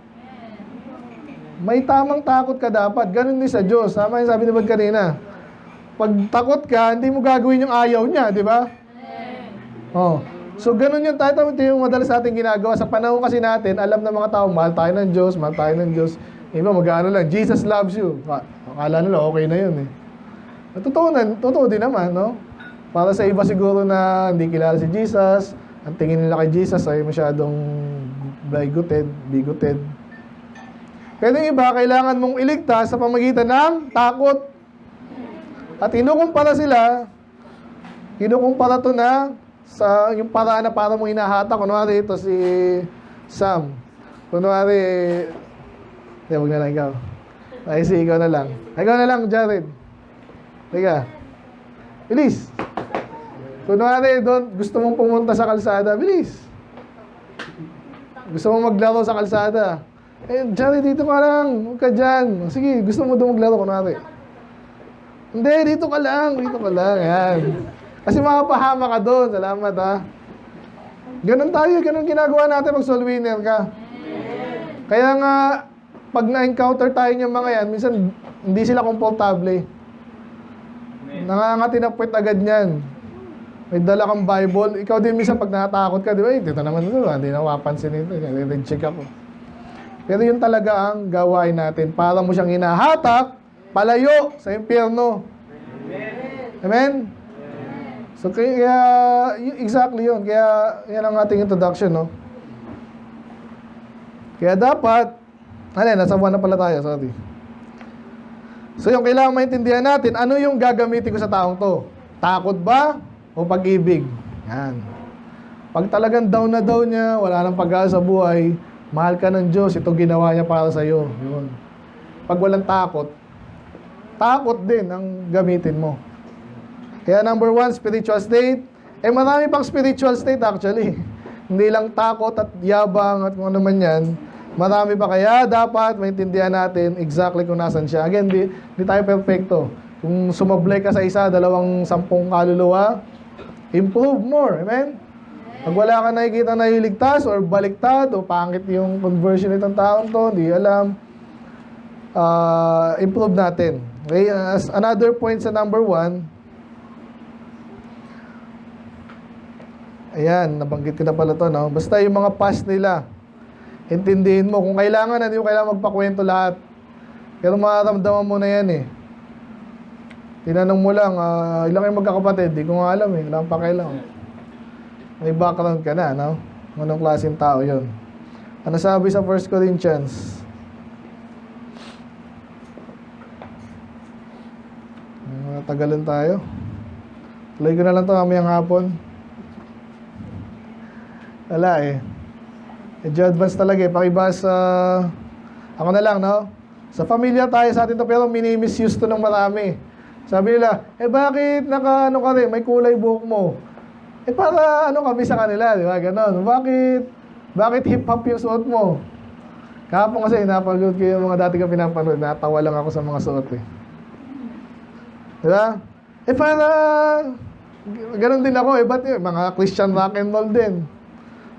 Speaker 1: May tamang takot ka dapat. Ganun din sa Diyos. Tama yung sabi ni Bad kanina. Pag takot ka, hindi mo gagawin yung ayaw niya, di ba? Oh. So, ganun yung tayo. Ito yung madalas natin ginagawa. Sa panahon kasi natin, alam ng mga tao, mahal tayo ng Diyos, mahal tayo ng Diyos. Iba, mag-ano lang, Jesus loves you. Akala nila, okay na yun eh. Totoo din naman, no? Para sa iba siguro na hindi kilala si Jesus, ang tingin nila kay Jesus ay masyadong bigoted. Pero yung iba, kailangan mong iligtas sa pamagitan ng takot. At kinukumpara to na sa yung paraan na para mong hinahata. Kunwari ito si Sam. Kunwari, huwag na lang ikaw. Ay, ikaw na lang. Ikaw na lang, Jared. Teka. Bilis. Kunwari, gusto mong pumunta sa kalsada. Bilis. Gusto mong maglaro sa kalsada. Jared, dito ka lang. Huwag ka dyan. Sige, gusto mo doon maglaro, kunwari. Hindi, dito ka lang. Yan. Kasi makapahama ka doon. Salamat, ha. Ganun tayo. Ganun ginagawa natin pag soul winner ka. Kaya nga, pag na-encounter tayo ng mga yan, minsan hindi sila komportable. Nangangati na puwet agad niyan. May dala kang Bible. Ikaw din minsan pag natatakot ka, di ba? Dito naman ito. Hindi na mapapansin ito. Nag-check ako. Pero yun talaga ang gawain natin. Para mo siyang hinahatak, palayo sa impyerno. Amen? So, kaya, exactly yun. Kaya, yan ang ating introduction, no? Kaya dapat, nasa 1 na pala tayo, sorry. So, yung kailangan maintindihan natin, ano yung gagamitin ko sa taong to? Takot ba? O pag-ibig? Yan. Pag talagang down na down niya, wala nang pag-asa sa buhay, mahal ka ng Diyos, ito ginawa niya para sa'yo. Yun. Pag walang takot din ang gamitin mo. Kaya number 1, spiritual state. Marami pang spiritual state actually. Hindi lang takot at yabang at kung ano man yan. Marami pa, kaya dapat maintindihan natin exactly kung nasan siya. Again, di tayo perfecto. Kung sumablay ka sa 1, 2, 10 kaluluwa, improve more. Amen? Pag wala ka nakikita na iligtas or baliktad o pangit yung conversion nitong taong to, hindi alam, improve natin. Okay? As another point sa number 1, ayan, nabanggit ko na pala to, no? Basta yung mga past nila, intindihin mo. Kung kailangan, hindi mo kailangan magpakwento lahat. Pero mararamdaman mo na yan eh. Tinanong mo lang, ilang kayo magkakapatid? Di ko nga alam eh. Ilang pa kailang. May background ka na, no? Anong klaseng tao yun? Ano sabi sa 1 Corinthians? Tagalan tayo. Tuloy ko na lang ito mamayang hapon. Wala eh. Medyo advance talaga eh. Pakibasa, ako na lang, no? Sa familiar tayo sa atin to, pero mini-misuse to ng marami. Sabi nila, bakit naka-ano ka rin, may kulay buhok mo? Para ano kami sa kanila, di ba? Ganon. Bakit hip-hop yung suot mo? Kahapon kasi, napagod ko yung mga dati ka pinapanood. Natawa lang ako sa mga suot eh. Di ba? Para, ganon din ako eh. Ba't yun? Mga Christian rock and roll din.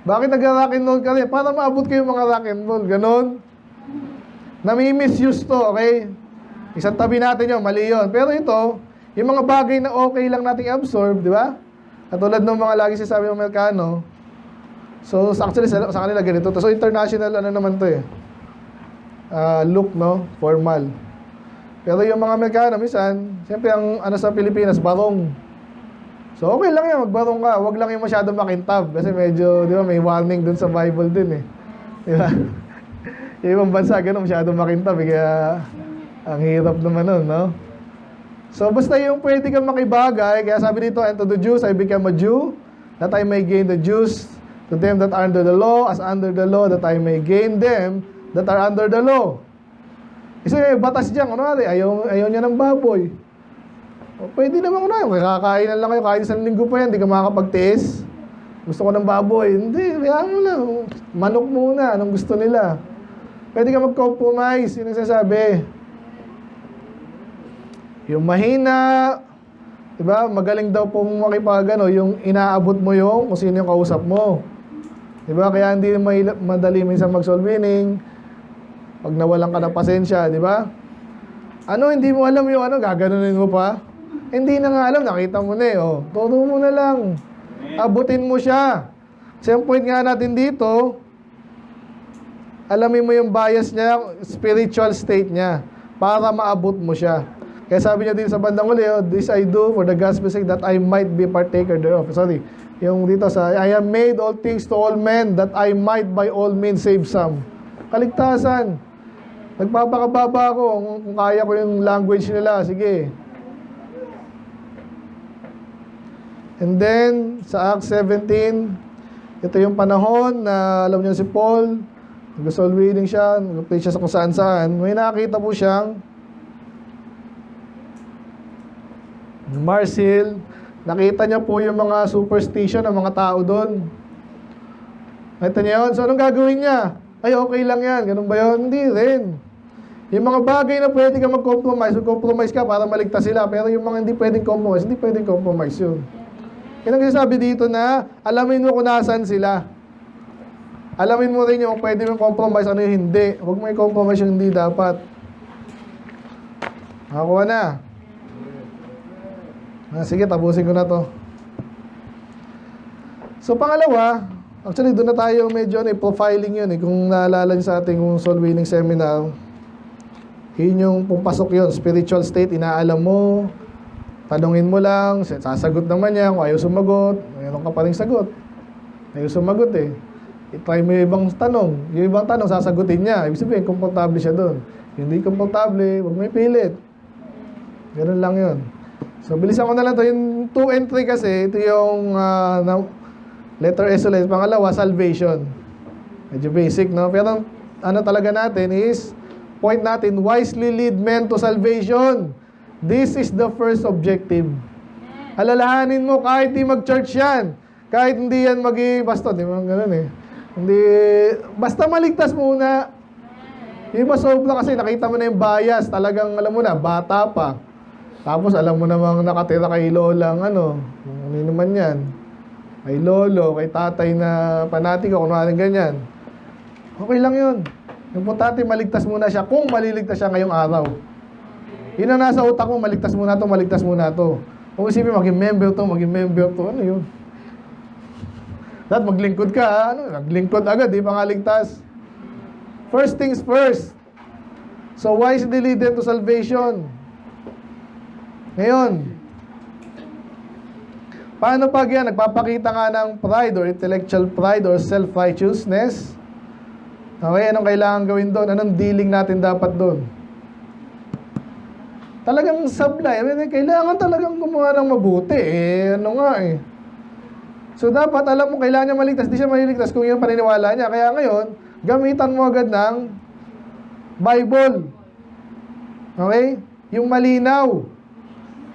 Speaker 1: Bakit nag-rock and roll ka rin? Para maabot kayo mga rock and roll. Ganon. Nami-misuse to, okay? Isang tabi natin yun, mali yun. Pero ito, yung mga bagay na okay lang nating absorb, di ba? Katulad ng mga lagi sinasabi ng Amerikano. So, actually, sa kanila ganito to. So, international, ano naman to eh. Look, no? Formal. Pero yung mga Amerikano, minsan, siyempre, ang ano sa Pilipinas, barong. So, okay lang yan, magbarong ka. Huwag lang yung masyado makintab. Kasi medyo, di ba, may warning dun sa Bible din eh. Di ba? Yung ibang bansa, gano'n, masyado makintab eh. Kaya, ang hirap naman nun, no? So, basta yung pwede kang makibagay, kaya sabi dito, and to the Jews, I became a Jew, that I may gain the Jews, to them that are under the law, as under the law, that I may gain them that are under the law. Kasi may batas dyan, kunwari, ayaw niya ng baboy. O, pwede naman kunwari, kakain na lang kayo, kahit isang linggo pa yan, hindi ka makakapagtiis. Gusto ko ng baboy. Hindi, kaya mo lang. Manok muna, anong gusto nila. Pwede ka mag-compromise, yun ang sasabi. Yung mahina, diba, magaling daw pong makipagano, yung inaabot mo yung kung sino yung kausap mo. Diba, kaya hindi madali minsan mag-solve winning. Pag nawalan ka ng pasensya, diba? Ano, hindi mo alam yung ano, gaganunin mo pa? Hindi na nga alam, nakita mo na eh. Oh. Todo mo na lang. Abutin mo siya. Kasi ang point nga natin dito, alamin mo yung bias niya, spiritual state niya, para maabot mo siya. Kaya sabi niya din sa bandang uli, oh, this I do for the gospel's sake that I might be partaker thereof. Sorry, yung dito sa, I have made all things to all men that I might by all means save some. Kaligtasan. Nagpapakababa ako kung kaya ko yung language nila. Sige. And then, sa Acts 17, ito yung panahon na alam niyo si Paul, nag-soul winning siya, nag-preach siya sa kung saan-saan. May nakita po siyang Mars Hill. Nakita niya po yung mga superstition ng mga tao doon. Nakita niya yun. So, anong gagawin niya? Ay, okay lang yan. Ganun ba yun? Hindi rin. Yung mga bagay na pwede ka mag-compromise ka para maligtas sila. Pero yung mga hindi pwedeng compromise, hindi pwedeng compromise yun. Yan ang sinasabi dito na alamin mo kung nasaan sila. Alamin mo rin yung pwede mong compromise, ano yung hindi. Huwag mo i-compromise yung hindi dapat. Nakakuha na. Sige, tapusin ko na to. So, pangalawa, actually, doon na tayo medyo profiling yun. Kung naalala nyo sa ating soul winning seminar, yun yung pumpasok yun. Spiritual state, inaalam mo, tanungin mo lang, sasagot naman niya. Kung ayaw sumagot, mayroon ka pa rin sagot. Ayaw sumagot eh. I-try mo yung ibang tanong. Yung ibang tanong, sasagutin niya. Ibig sabihin, komportable siya doon. Hindi komportable, huwag may pilit. Ganun lang yun. So, bilisan ko na lang to. Yung 2 and 3 kasi, ito yung letter S ulit. Pangalawa, salvation. Medyo basic, no? Pero ano talaga natin is, point natin, wisely lead men to salvation. This is the first objective. Alalahanin mo, kahit di mag-church yan, kahit hindi yan basta, di ba ganun eh. Hindi, basta maligtas muna. Yung iba sobra kasi nakita mo na yung bias, talagang alam mo na, bata pa. Tapos alam mo namang nakatira kay lolang ano naman yan. Kay lolo, kay tatay na panatiko, kung ano ganyan. Okay lang yun. Importante maligtas muna siya kung maliligtas siya ngayong araw. Yun ang nasa utak mo, maligtas muna to, maligtas muna to. Kung isipin, maging member to, ano yun? Dapat maglingkod ka, ha? Naglingkod agad, di pa nga ligtas. First things first. So, wisely lead them to salvation. Ngayon, paano pag yan? Nagpapakita nga ng pride or intellectual pride or self-righteousness. Okay, anong kailangan gawin doon? Anong dealing natin dapat doon? Talagang sablay. Kailangan talagang gumawa ng mabuti. Ano nga eh. So, dapat alam mo, kailangan niya maligtas. Di siya maliligtas kung yung paniniwala niya. Kaya ngayon, gamitan mo agad ng Bible. Okay? Yung malinaw.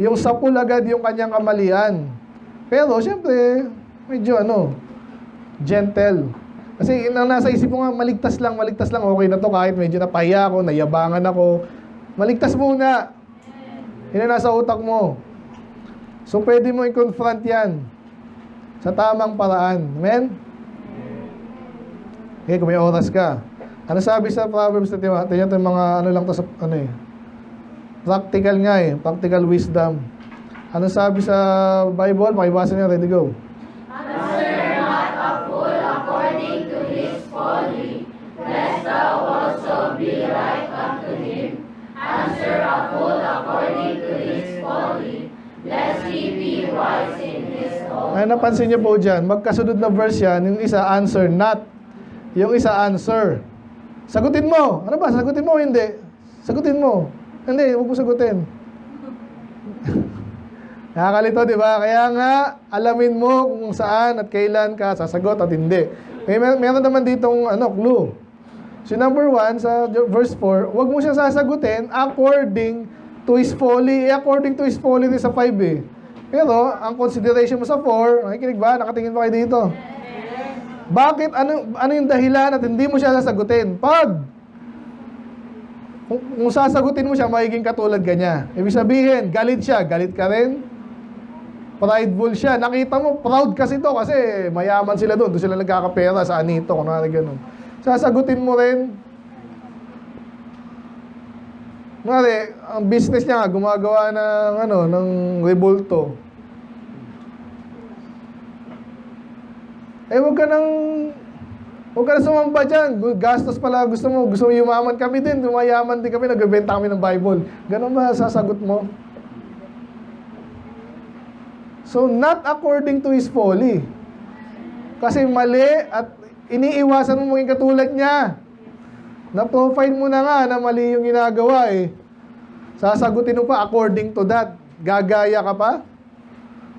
Speaker 1: Yung sapul agad yung kanyang kamalian. Pero, syempre, medyo gentle. Kasi ang nasa isip mo nga, maligtas lang, okay na to kahit medyo napahiya ako, nayabangan ako. Maligtas muna. Yun ang nasa utak mo. So, pwede mo i-confront yan sa tamang paraan. Amen? Okay, kung may oras ka. Ano sabi sa Proverbs na tingnan ito yung mga lang to sa practical nga eh. Practical wisdom. Ano sabi sa Bible? Pakibasa niya, ready, go.
Speaker 2: Answer not a fool according to his folly, lest thou also be like unto him. Answer a fool according to his folly, lest he be wise in his own.
Speaker 1: Ay, napansin niyo po dyan, magkasunod na verse yan, yung isa answer not, yung isa answer. Sagutin mo. Ano ba? Sagutin mo o hindi? Sagutin mo. Hindi, huwag mo sagutin. Nakakalito, di ba? Kaya nga, alamin mo kung saan at kailan ka sasagot at hindi. Meron naman ditong clue. So number 1, sa verse 4, huwag mo siya sasagutin according to his folly. According to his folly din sa 5 eh. Pero, ang consideration mo sa 4, nakikinig ba? Nakatingin ba kayo dito? Bakit? Ano yung dahilan at hindi mo siya sasagutin? Kung sasagutin mo siya, magiging katulad ka niya. Ibig sabihin, galit siya, galit ka rin. Prideful siya. Nakita mo, proud kasi to kasi mayaman sila doon. Doon sila nagkakapera sa anito, kung ano gano'n. Sasagutin mo rin. Ngari, ang business niya gumagawa ng rebulto. Huwag ka nang sumamba dyan. Gastos pala, gusto mo yumaman kami din. Mayaman din kami, nagbebenta kami ng Bible. Ganun ba sasagot mo? So, not according to his folly. Kasi mali at iniiwasan mo maging katulad niya. Na-profile mo na nga na mali yung ginagawa eh. Sasagutin mo pa according to that. Gagaya ka pa?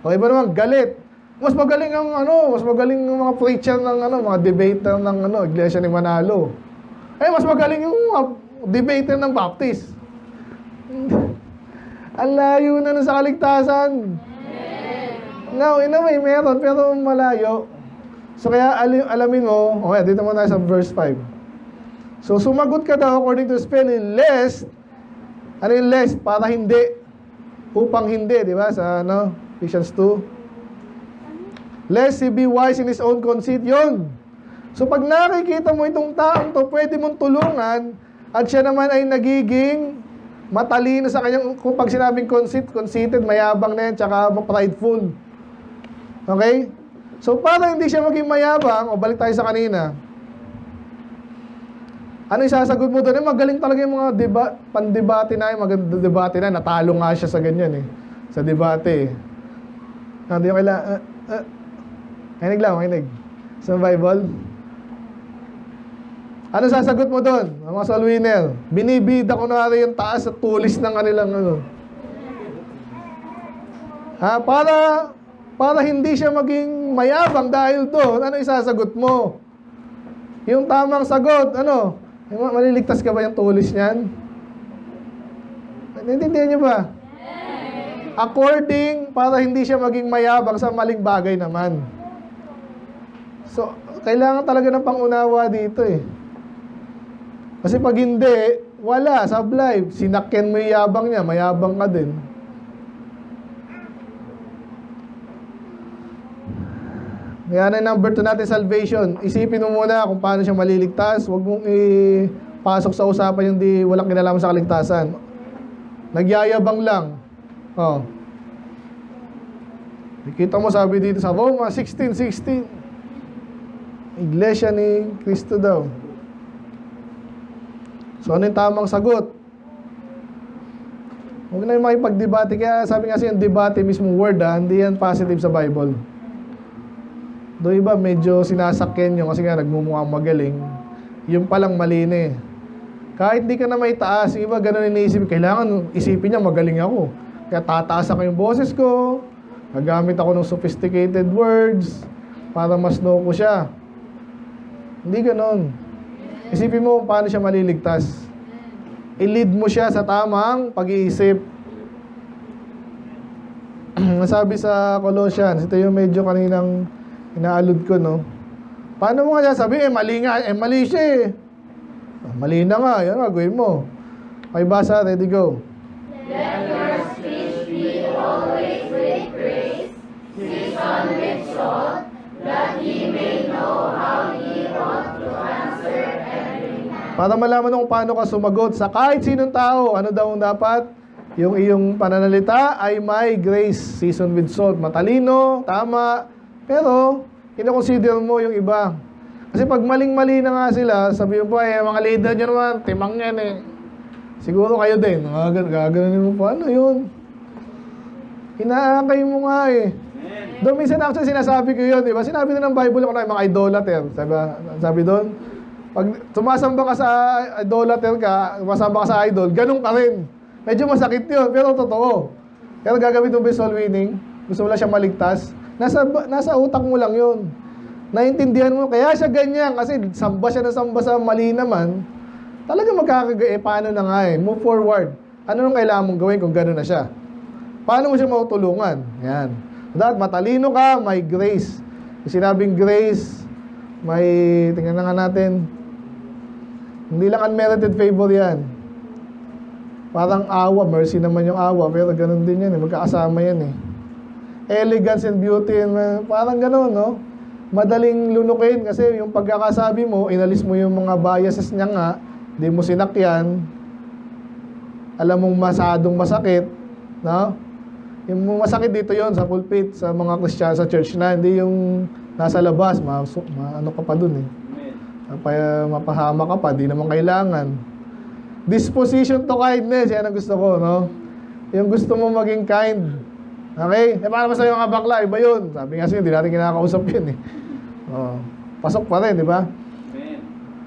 Speaker 1: O iba naman, galit. Mas magaling ang mga preacher ng mga debater ng Iglesia ni Manalo. Mas magaling yung mga debater ng Baptist. Ang layo na nun sa kaligtasan. Now, in a way, meron, pero malayo. So kaya alamin mo, dito muna sa verse 5. So sumagot ka daw according to spelling, lest, ano yung lest? Para hindi. Upang hindi, di ba? Sa Ephesians 2. Lest he be wise in his own conceit, yun. So pag nakikita mo itong taong to, pwede mong tulungan, at siya naman ay nagiging matalino sa kanyang, kung pag sinabing conceited, mayabang na yan, tsaka prideful. Okay? So, para hindi siya maging mayabang, o balik tayo sa kanina, ano isasagot mo doon? Magaling talaga yung mga pandebate na, maganda debate na, natalo nga siya sa ganyan eh, sa debate eh. Hindi yung makinig. Sa Bible. Ano sasagot mo doon? Ang mga soul winner, binibida ko na rin yung taas at tulis ng kanilang para hindi siya maging mayabang dahil doon, ano isasagot mo? Yung tamang sagot, maliligtas ka ba yung tulis niyan? Naintindihan niyo ba? According, para hindi siya maging mayabang sa maling bagay naman. So, kailangan talaga ng pangunawa dito eh. Kasi pag hindi, wala, sablay. Sinakyan mo yung yabang niya, mayabang ka din. Yan ang number 2 natin, salvation. Isipin mo muna kung paano siya maliligtas. Huwag mong ipasok sa usapan yung walang kinalaman sa kaligtasan. Nagyayabang lang. Nakita mo sabi dito sa Roma 16:16. Iglesia ni Cristo daw. So ano yung tamang sagot? Huwag na yung makipagdebate. Kaya sabi nga yung debate mismo word hindi yan positive sa Bible. Doon iba medyo sinasakyan yung kasi nga nagmumukhang magaling. Yung palang mali na eh. Kahit di ka na may taas, iba ganun iniisip. Kailangan isipin niya magaling ako. Kaya tataas ako yung boses ko. Gagamit ako ng sophisticated words para mas know ko siya. Hindi ganun. Isipin mo paano siya maliligtas. I-lead mo siya sa tamang pag-iisip. Nasabi sa Colossians, ito yung medyo kaninang inaalod ko, Paano mo nga sabi, mali nga, mali siya eh. Mali na nga, yan gagawin mo. Okay, basa, ready, go.
Speaker 2: Let your speech be always with grace, seasoned with salt, that ye may know how ye ought to answer every man.
Speaker 1: Para malaman mo kung paano ka sumagot sa kahit sinong tao, ano daw ang dapat? Yung iyong pananalita ay may grace, seasoned with salt. Matalino, tama, pero kinoconsider mo yung iba. Kasi pag maling-mali na nga sila, sabi mo pa, mga leader nyo naman, timang yan eh. Siguro kayo din, gaganin mo pa, ano yun? Inaakay mo nga eh. Doon minsan actually sinasabi ko yun, di ba? Sinabi na ng Bible ako na mga idolater. Sabi doon, pag tumasamba ka sa idolater ka, tumasamba ka sa idol, ganun ka rin. Medyo masakit yun, pero totoo. Pero gagamit mo ba soul winning? Gusto mo lang siya maligtas? Nasa utak mo lang yun. naintindihan mo, kaya siya ganyan, kasi samba siya na samba sa mali naman, talaga paano na nga move forward. Ano nung kailangan mong gawin kung gano'n na siya? Paano mo siya matutulungan? Yan. Dapat matalino ka, may grace. Yung sinabing grace, may, tingnan na nga natin, hindi lang unmerited favor yan. Parang awa, mercy naman yung awa, pero ganun din yan, magkakasama yan eh. Elegance and beauty, parang ganun, no? Madaling lunukin kasi yung pagkakasabi mo, inalis mo yung mga biases niya nga, hindi mo sinakyan, alam mong masadong masakit, no? Yung masakit dito yon sa pulpit, sa mga Christian, sa church na, hindi yung nasa labas, ano ka pa dun eh. Mapahama ka pa, di naman kailangan. Disposition to kindness, yan ang gusto ko, no? Yung gusto mo maging kind. Okay? Para ba sa'yo mga bakla, iba yun. Sabi nga sa'yo, hindi natin kinakausap yun eh. Oh, pasok pa rin, di ba?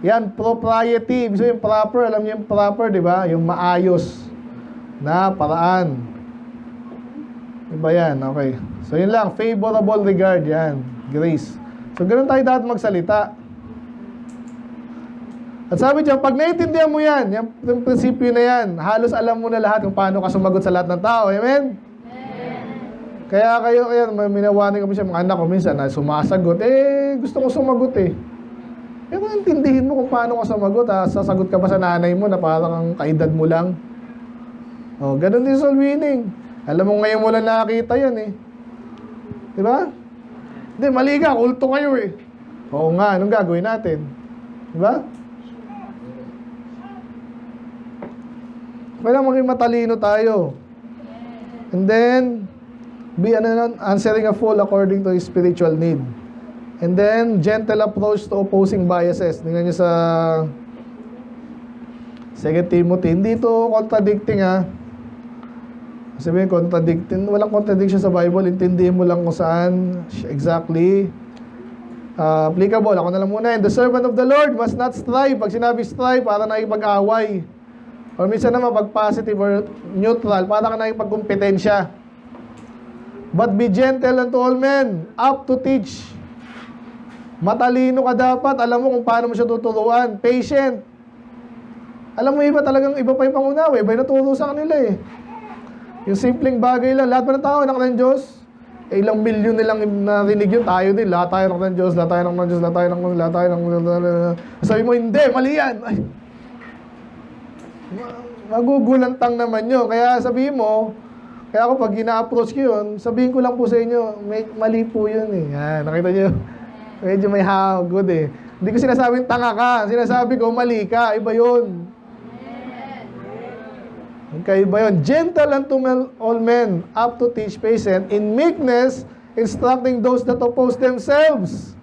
Speaker 1: Yan, propriety. Ibig sabihin, proper. Alam niyo yung proper, di ba? Yung maayos na paraan. Iba yan, okay. So yun lang, favorable regard, yan. Grace. So ganun tayo dapat magsalita. At sabi dyan, pag naiintindihan mo yan, yung prinsipyo na yan, halos alam mo na lahat kung paano ka sumagot sa lahat ng tao. Amen? Kaya minawanin ko siya, mga anak ko minsan na sumasagot. Gusto ko sumagot eh. Pero intindihin mo kung paano ka sumagot. Sasagot ka ba sa nanay mo na parang kaedad mo lang? Oh, ganun din soul winning. Alam mo ngayon mo lang nakakita yan eh. Di ba? Hindi, mali ka, kulto kayo eh. Oo nga, anong gagawin natin? Di ba? Kailangan maging matalino tayo. And then, answering a fool according to his spiritual need. And then, gentle approach to opposing biases. Tingnan niyo sa 2 Timothy. Hindi ito contradicting ha. Sabihin, contradicting. Walang contradiction sa Bible. Intindihin mo lang kung saan exactly applicable. Ako na lang muna. And the servant of the Lord must not strive. Pag sinabi strive, para nakipag-away. Or minsan naman, pag positive or neutral, para ka nakipagkumpetensya. But be gentle unto all men, up to teach. Matalino ka dapat, alam mo kung paano mo siya tuturuan. Patient. Alam mo, iba pa yung pangunawa, iba yung naturo sa kanila eh. Yung simpleng bagay lang, lahat pa ng tao, anak ng Diyos. Ilang milyon nilang narinig yun, tayo din, lahat tayo anak ng Diyos, lahat tayo anak ng Diyos, lahat tayo anak ng Diyos. Sabi mo, hindi, mali yan. Ay. Magugulantang naman yun. Kaya sabihin mo, kaya ako pag ina-approach ko yun, sabihin ko lang po sa inyo, mali po yun eh. Yan, nakita nyo? Medyo may good eh. Hindi ko sinasabing tanga ka. Sinasabi ko, mali ka. Iba yun. Iba yun. Gentle unto all men, up to teach, patient, in meekness, instructing those that oppose themselves.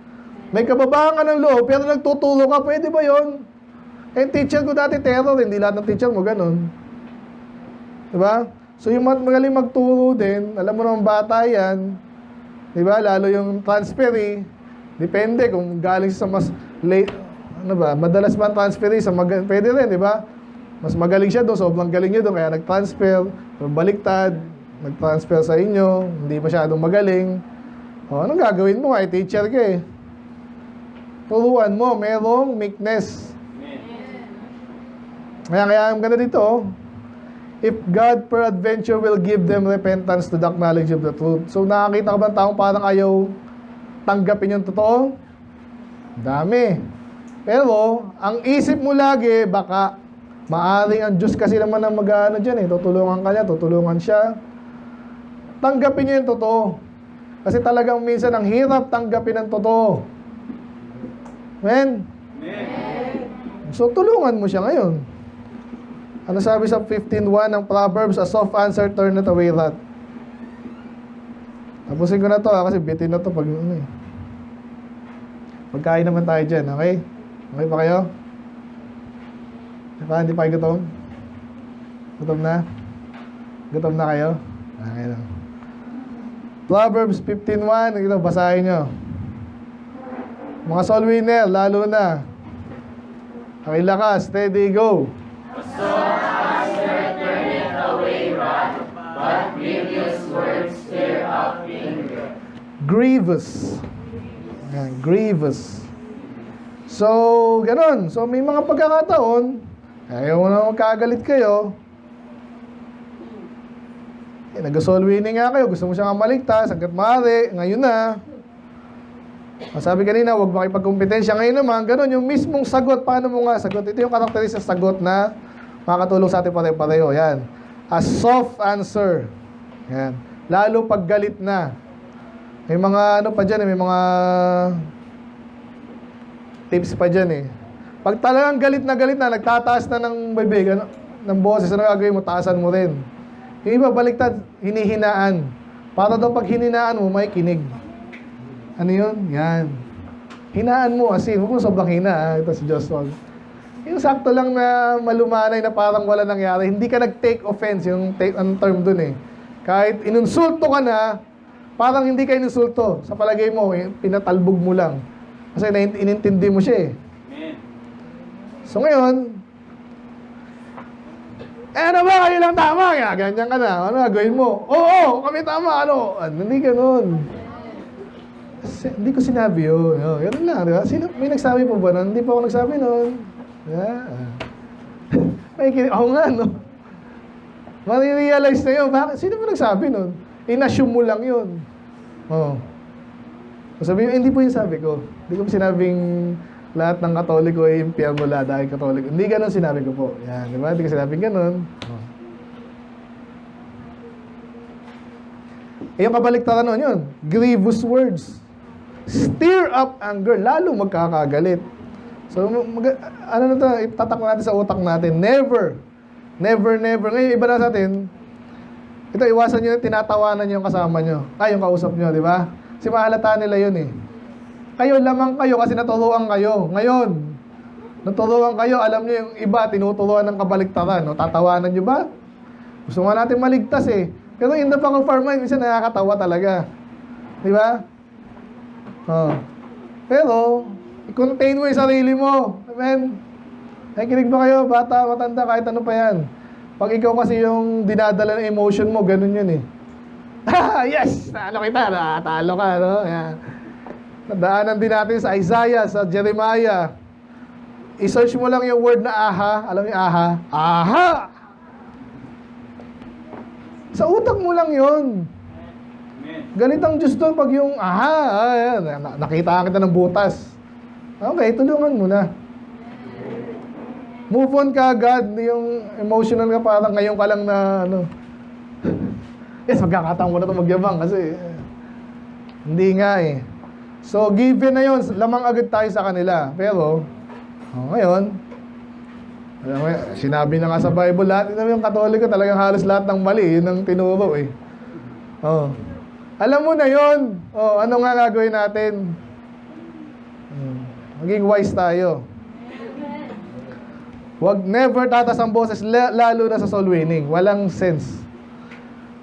Speaker 1: May kababahan ka ng loob, pero nagtuturo ka, pwede ba yun? Teacher ko dati terror, hindi lahat ng teacher mo ganun. Diba? So yung magaling magturo din, alam mo naman bata yan, diba? Lalo yung transferee, depende kung galing sa mas late, madalas ba ang transferee sa pwede rin, diba? Mas magaling siya doon, sobrang galing niya doon, kaya nag-transfer, baliktad, nag-transfer sa inyo, hindi masyadong magaling. O, anong gagawin mo? Ay, teacher ka eh. Turuan mo, merong meekness. Kaya ang ganda dito, if God peradventure will give them repentance to the knowledge of the truth. So nakakita ka ba ng taong parang ayaw tanggapin yung totoo? Dami. Pero, ang isip mo lagi, baka maaring ang Diyos kasi naman ang mag-ano dyan eh. Tutulungan ka niya, tutulungan siya. Tanggapin niyo yung totoo. Kasi talagang minsan ang hirap tanggapin ang totoo. Amen? So tulungan mo siya ngayon. Ano sabi sa 15:1 ng Proverbs? A soft answer turneth away wrath. Tapusin ko na to kasi bitin na to pag ano eh. Pagkain naman tayo dyan, okay? Okay pa kayo? Hindi pa kayo gutom? Gutom na? Gutom na kayo? Okay lang. Proverbs 15:1, ito, basahin nyo. Mga soul winner, lalo na. Okay, lakas, steady, go.
Speaker 2: A soft answer turneth away wrath, but grievous words stir up anger.
Speaker 1: Grievous. Yan, grievous. So, ganun. So, may mga pagkakataon, ayaw mo na magkagalit kayo. Nag-soul winning nga kayo, gusto mo siya nga maligtas, hanggat maaari, ngayon na. Sabi kanina, huwag makipagkompetensya. Ngayon naman, ganun, yung mismong sagot, paano mo nga sagot? Ito yung karakteristik sa sagot na makakatulong sa ating pare-pareho. Yan. A soft answer. Yan. Lalo pag galit na. May mga ano pa dyan, may mga tips pa dyan eh. Pag talagang galit na, nagtataas na ng bibig, ng boses, ano gagawin mo, taasan mo rin. Yung iba, baliktad, hinihinaan. Para daw pag hininaan mo, may kinig. Ano yun? Yan. Hinaan mo, asin. Huwag mo sobrang hina, ito si Joshua. Yung sakto lang na malumanay na parang wala nangyari. Hindi ka nag-take offense, yung take, ang term dun eh. Kahit inunsulto ka na, parang hindi ka inunsulto. Sa palagay mo, pinatalbog mo lang. Kasi inintindi mo siya eh. So ngayon, ano ba, kayo lang tama? Ganyan ka na. Ano gagawin mo? Oo, kami tama. Ano? Hindi ganun. Hindi ko sinabi yun. Ganun lang, di ba? May nagsabi po ba nun? Hindi pa ako nagsabi nun. Yeah. Ako nga, no? Marirealize na yun. Bakit? Sino mo nagsabi nun? In-assume mo lang yun. Sabi hindi po yung sabi ko. Hindi ko sinabing lahat ng Katoliko ay impyerno dahil Katoliko. Hindi ganun sinabi ko po. Yan, di ba? Hindi ko sinabing ganun. Yung kabaliktaran nun yun. Grievous words. Stir up anger. Lalo magkakagalit. So, ano na ito? Itatak natin sa utak natin. Never. Never, never. Ngayon, iba na sa atin. Ito, iwasan nyo na tinatawanan nyo yung kasama nyo. Yung kausap nyo, di ba? Kasi mahalata nila yun eh. Kayo lamang kayo kasi naturuan kayo. Ngayon, naturuan kayo, alam nyo yung iba, tinuturuan ng kabaliktaran. No? Tatawanan nyo ba? Gusto nga natin maligtas eh. Pero in the back of our mind, minsan nakakatawa talaga. Di ba? Pero, i-contain mo yung sarili mo. Amen? Nakikinig ba kayo? Bata, matanda, kahit ano pa yan. Pag ikaw kasi yung dinadala ng emotion mo, ganun yun eh. Yes! Talo kita, talo ka, no? Yan. Nadaanan din natin sa Isaiah, sa Jeremiah. I-search mo lang yung word na aha. Alam niyo aha? Aha! Sa utak mo lang yun. Galit ang Diyos doon pag yung aha. Ayan, nakita kita ng butas. Okay, tulungan mo na. Move on ka agad. Yung emotional ka parang ngayon ka lang na ano. Yes, magkakataon mo na ito magyabang kasi hindi nga eh. So, given na yun, lamang agad tayo sa kanila. Pero, ngayon, sinabi na nga sa Bible, lahat yung Katoliko, talagang halos lahat ng mali, yun ang tinuro eh. Alam mo na yun. Ano nga gagawin natin? Maging wise tayo. Huwag never tataas ang boses, lalo na sa soul winning. Walang sense.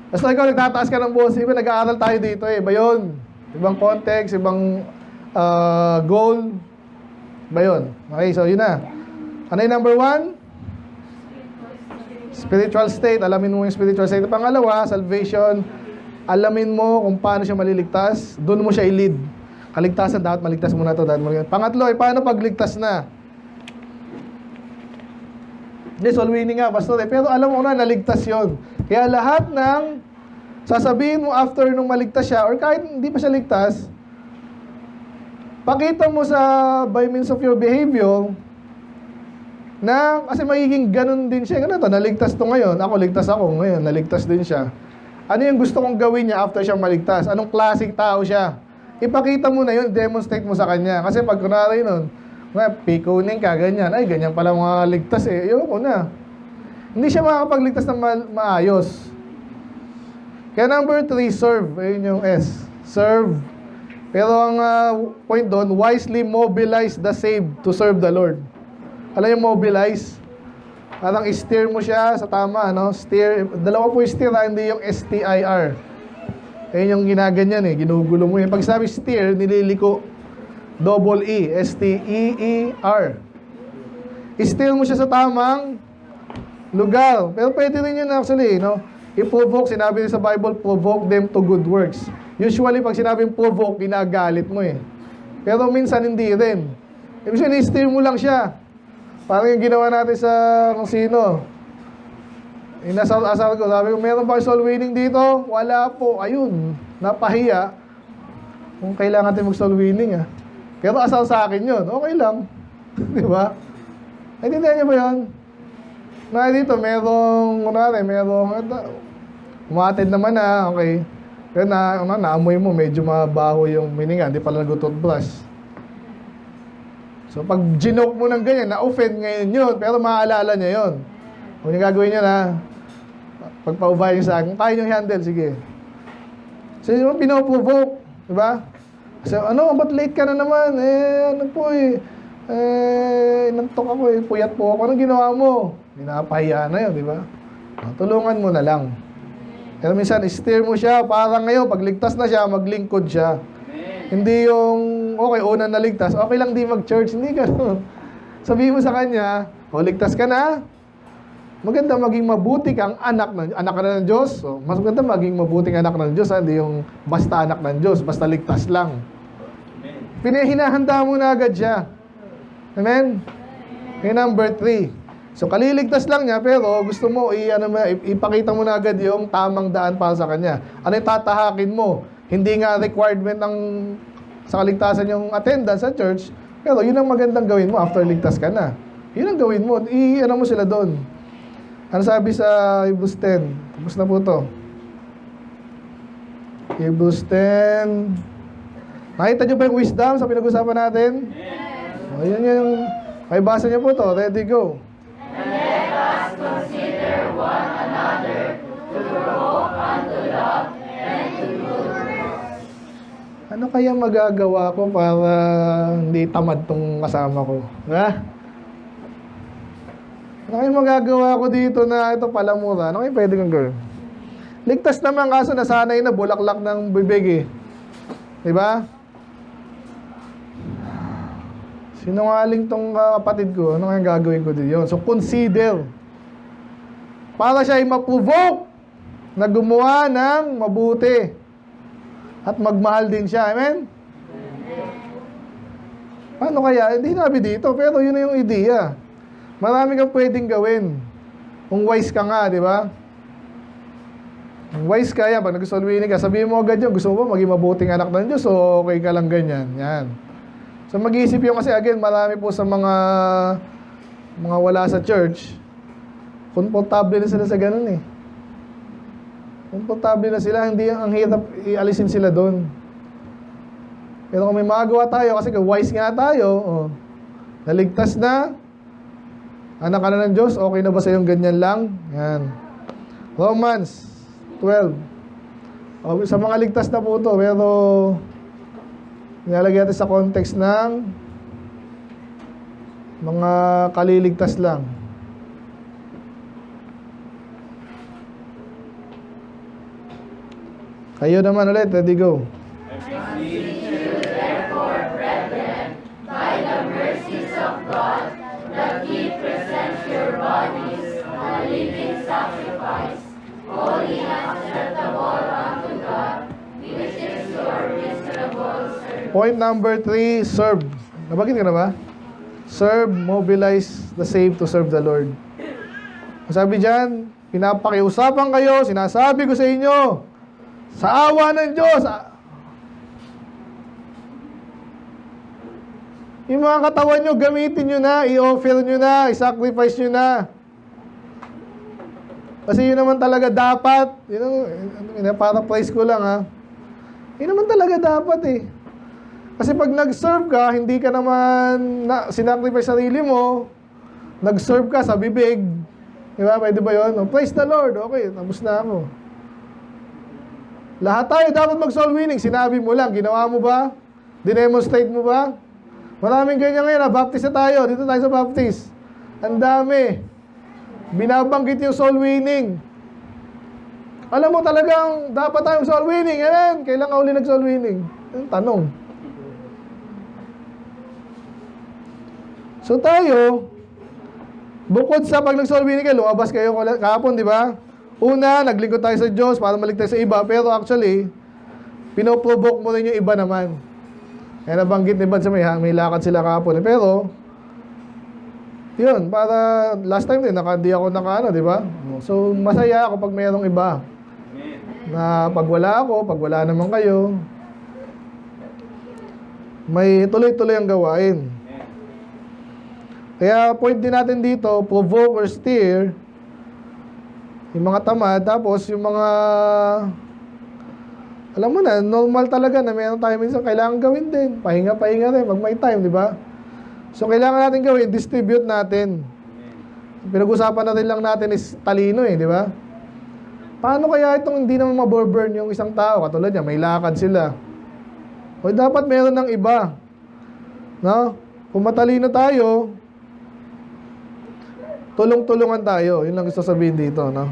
Speaker 1: Basta ikaw nagtataas ka ng boses, iba nag-aaral tayo dito eh. Ba yun? Ibang context, ibang goal. Ba yun? Okay, so yun na. Ano yung number 1? Spiritual state. Alamin mo yung spiritual state. Pangalawa, salvation. Alamin mo kung paano siya maliligtas. Doon mo siya i-lead. Kaligtasan, dapat maligtas muna ito. Pangatlo, paano pagligtas na? Hindi, soul winning nga, pastor. Pero alam mo na, naligtas yon. Kaya lahat ng sasabihin mo after nung maligtas siya, or kahit hindi pa siya ligtas, pakita mo sa by means of your behavior na, kasi magiging ganun din siya. Ganun to, naligtas to ngayon. Ako, ligtas ako. Ngayon, naligtas din siya. Ano yung gusto kong gawin niya after siya maligtas? Anong klaseng tao siya? Ipakita mo na yun, demonstrate mo sa kanya. Kasi pag kunwari nun, pikunin ka, ganyan. Ay, ganyan pala mga ligtas eh. Ayoko na. Hindi siya makakapagligtas ng maayos. Kaya number 3, serve. Ayun yung S. Serve. Pero ang point doon, wisely mobilize the saved to serve the Lord. Alam yung mobilize? Parang steer mo siya sa tama, no? Steer. Dalawa po yung steer, hindi yung S-T-I-R. Ayun yung ginaganyan eh. Ginugulo mo yun. Pag sabi steer, nililiko. Double E. S-T-E-E-R. Steer mo siya sa tamang lugar. Pero pwede rin yun actually, no? I-provoke, sinabi sa Bible, provoke them to good works. Usually, pag sinabing provoke, ginagalit mo eh. Pero minsan hindi rin. Ibig sabihin, i-steer mo lang siya. Parang yung ginawa natin sa kung sino. Inasal ko, sabi ko, meron ba soul winning dito? Wala po. Ayun, napahiya. Kung kailangan natin mag-soul winning, Pero asal sa akin yun, okay lang. Di ba? Naintindihan niyo ba yun? Na dito, merong, umatid naman okay. Pero naamoy mo, medyo mabaho yung mininga, hindi pala nag-toothbrush. So, pag ginoke mo ng ganyan, na-offend ngayon yun, pero maaalala niya yun. Kung yung gagawin niya pagpaubayan niyo sa akin, kung kaya niyo handle, sige. So, yung pinoprovoke, di ba? So, ba't late ka na naman? Inantok ako puyat po ako. Anong ginawa mo? Pinapahiya na yun, di ba? Tulungan mo na lang. Pero minsan, steer mo siya, parang ngayon, pag ligtas na siya, maglingkod siya. Hindi yung, okay, una naligtas, okay lang di mag-church. Hindi ganun. Sabihin mo sa kanya, ligtas ka na. Maganda maging mabuti kang anak ka na ng Diyos. So, mas maganda maging mabuting anak ng Diyos. Hindi yung basta anak ng Diyos, basta ligtas lang. Pinahinahanda mo na agad siya. Amen? Okay, number 3. So, kaliligtas lang niya, pero gusto mo, ipakita mo na agad yung tamang daan para sa kanya. Ano yung tatahakin mo? Hindi nga requirement sa kaligtasan yung attendance sa church, pero yun ang magandang gawin mo after ligtas ka na. Yun ang gawin mo. Mo sila doon. Ano sabi sa Hebrews 10? Tapos na po to. Hebrews 10. Nakita niyo ba yung wisdom sa pinag-usapan natin? Yes. Yun yung, may basa niyo po to. Ready, go.
Speaker 2: And let us consider one another to provoke unto love and to good works.
Speaker 1: Ano kaya magagawa ko para hindi tamad tong kasama ko? Ano kaya magagawa ko dito na ito palamura? Ano kaya pwede kong gawin? Ligtas naman kaso nasanay na bulaklak ng bibig Diba? Sinungaling tong kapatid ko, ano kaya gagawin ko dito? So consider. Para siya ay ma-provoke na gumawa ng mabuti. At magmahal din siya. Amen? Paano kaya? Hindi sinabi dito, pero yun na yung ideya. Marami kang pwedeng gawin. Kung wise ka nga, di ba? Kung wise ka yan, pag nag-solwini ka, sabihin mo agad yun, gusto mo ba maging mabuting anak ng Diyos o okay ka lang ganyan? Yan. So mag-iisip yun kasi again, marami po sa mga wala sa church, komportable na sila sa ganun Komportable na sila, hindi ang hirap ialisin sila doon. Pero kung may magawa tayo, kasi wise nga tayo, naligtas na, anak ka na ng Diyos, okay na ba sa yung ganyan lang? Yan. Romans 12. Sa mga ligtas na po ito, pero nilalagay natin sa context ng mga kaliligtas lang. Kayo naman ulit, ready, go.
Speaker 2: Therefore, brethren, by the mercies of God, that ye present your bodies a living sacrifice, holy and acceptable unto God, which is your reasonable service.
Speaker 1: Point number 3, serve. Nabagit ka na ba? Serve, mobilize the saved to serve the Lord. Sabi dyan, pinapakiusapan kayo, sinasabi ko sa inyo, sa awa ng Diyos, yung mga katawan nyo, gamitin nyo na, i-offer nyo na, i-sacrifice nyo na. Kasi yun naman talaga dapat, para price ko lang yun naman talaga dapat Kasi pag nag-serve ka, hindi ka naman sinacrifice sarili mo, nag-serve ka sa bibig. Diba? Pwede ba yun? Praise the Lord. Okay, tapos na ako. Lahat tayo dapat mag-soul winning. Sinabi mo lang, ginawa mo ba? Dinemonstrate mo ba? Maraming ganyan ngayon baptist na tayo. Dito tayo sa baptist. Ang dami. Binabanggit yung soul winning. Alam mo talagang dapat tayong soul winning. Amen? Kailan ka uli nag-soul winning? Yung tanong. So tayo, bukod sa pag nag-soul winning kayo, lumabas kayo kahapon, di ba? Una, naglingkod tayo sa Diyos para maligtas sa iba. Pero actually, pinoprovoke mo rin yung iba naman. Eh, nabanggit ni Bad sa may lakad sila kahapon. Pero, yun, para last time din, di ako naka, di ba? So, masaya ako pag mayroong iba. Na pag wala ako, pag wala naman kayo, may tuloy-tuloy ang gawain. Kaya point din natin dito, provoke or steer, yung mga tamad, tapos yung mga, alam mo na, normal talaga na mayroon tayo minsan kailangan gawin din. Pahinga-pahinga rin, pag may time, di ba? So, kailangan natin gawin, distribute natin. Pinag-usapan na rin lang natin is talino di ba? Paano kaya itong hindi naman maburburn yung isang tao? Katulad niya, may lakad sila. O dapat meron ng iba. No? Kung matalino tayo, tulong-tulungan tayo. Yun lang gusto sabihin dito, no?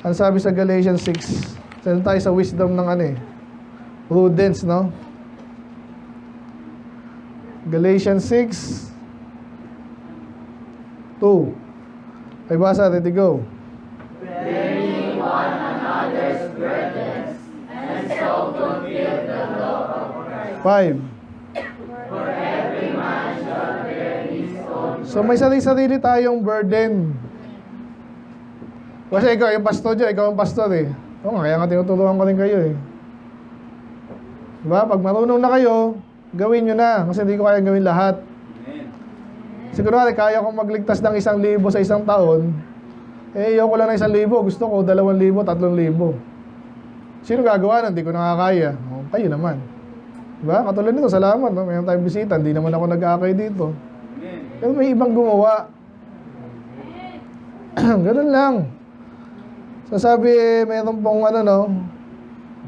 Speaker 1: Ang sabi sa Galatians 6, saan tayo sa wisdom ng prudence, no? Galatians 6, 2. Ay basa, ready, go.
Speaker 2: Bearing one another's burdens, and so fulfill the law of Christ.
Speaker 1: 5.
Speaker 2: For every man shall bear his own.
Speaker 1: So may sarili-sarili tayong burden. Kasi ikaw yung pastor dyan, ikaw ang pastor Oo nga, kaya nga tinutulungan ko rin kayo Diba? Pag marunong na kayo, gawin nyo na. Kasi hindi ko kaya gawin lahat. Siguro kaya kong magligtas ng 1,000 sa isang taon. Ayoko lang ng 1,000. Gusto ko 2,000, 3,000. Sino gagawa nun? Hindi ko nakakaya. Kayo naman. Diba? Katulad nito, salamat. No? Mayroon tayong bisita. Hindi naman ako nag-aakay dito. Pero may ibang gumawa. Ganun lang. So sabi, mayroon pong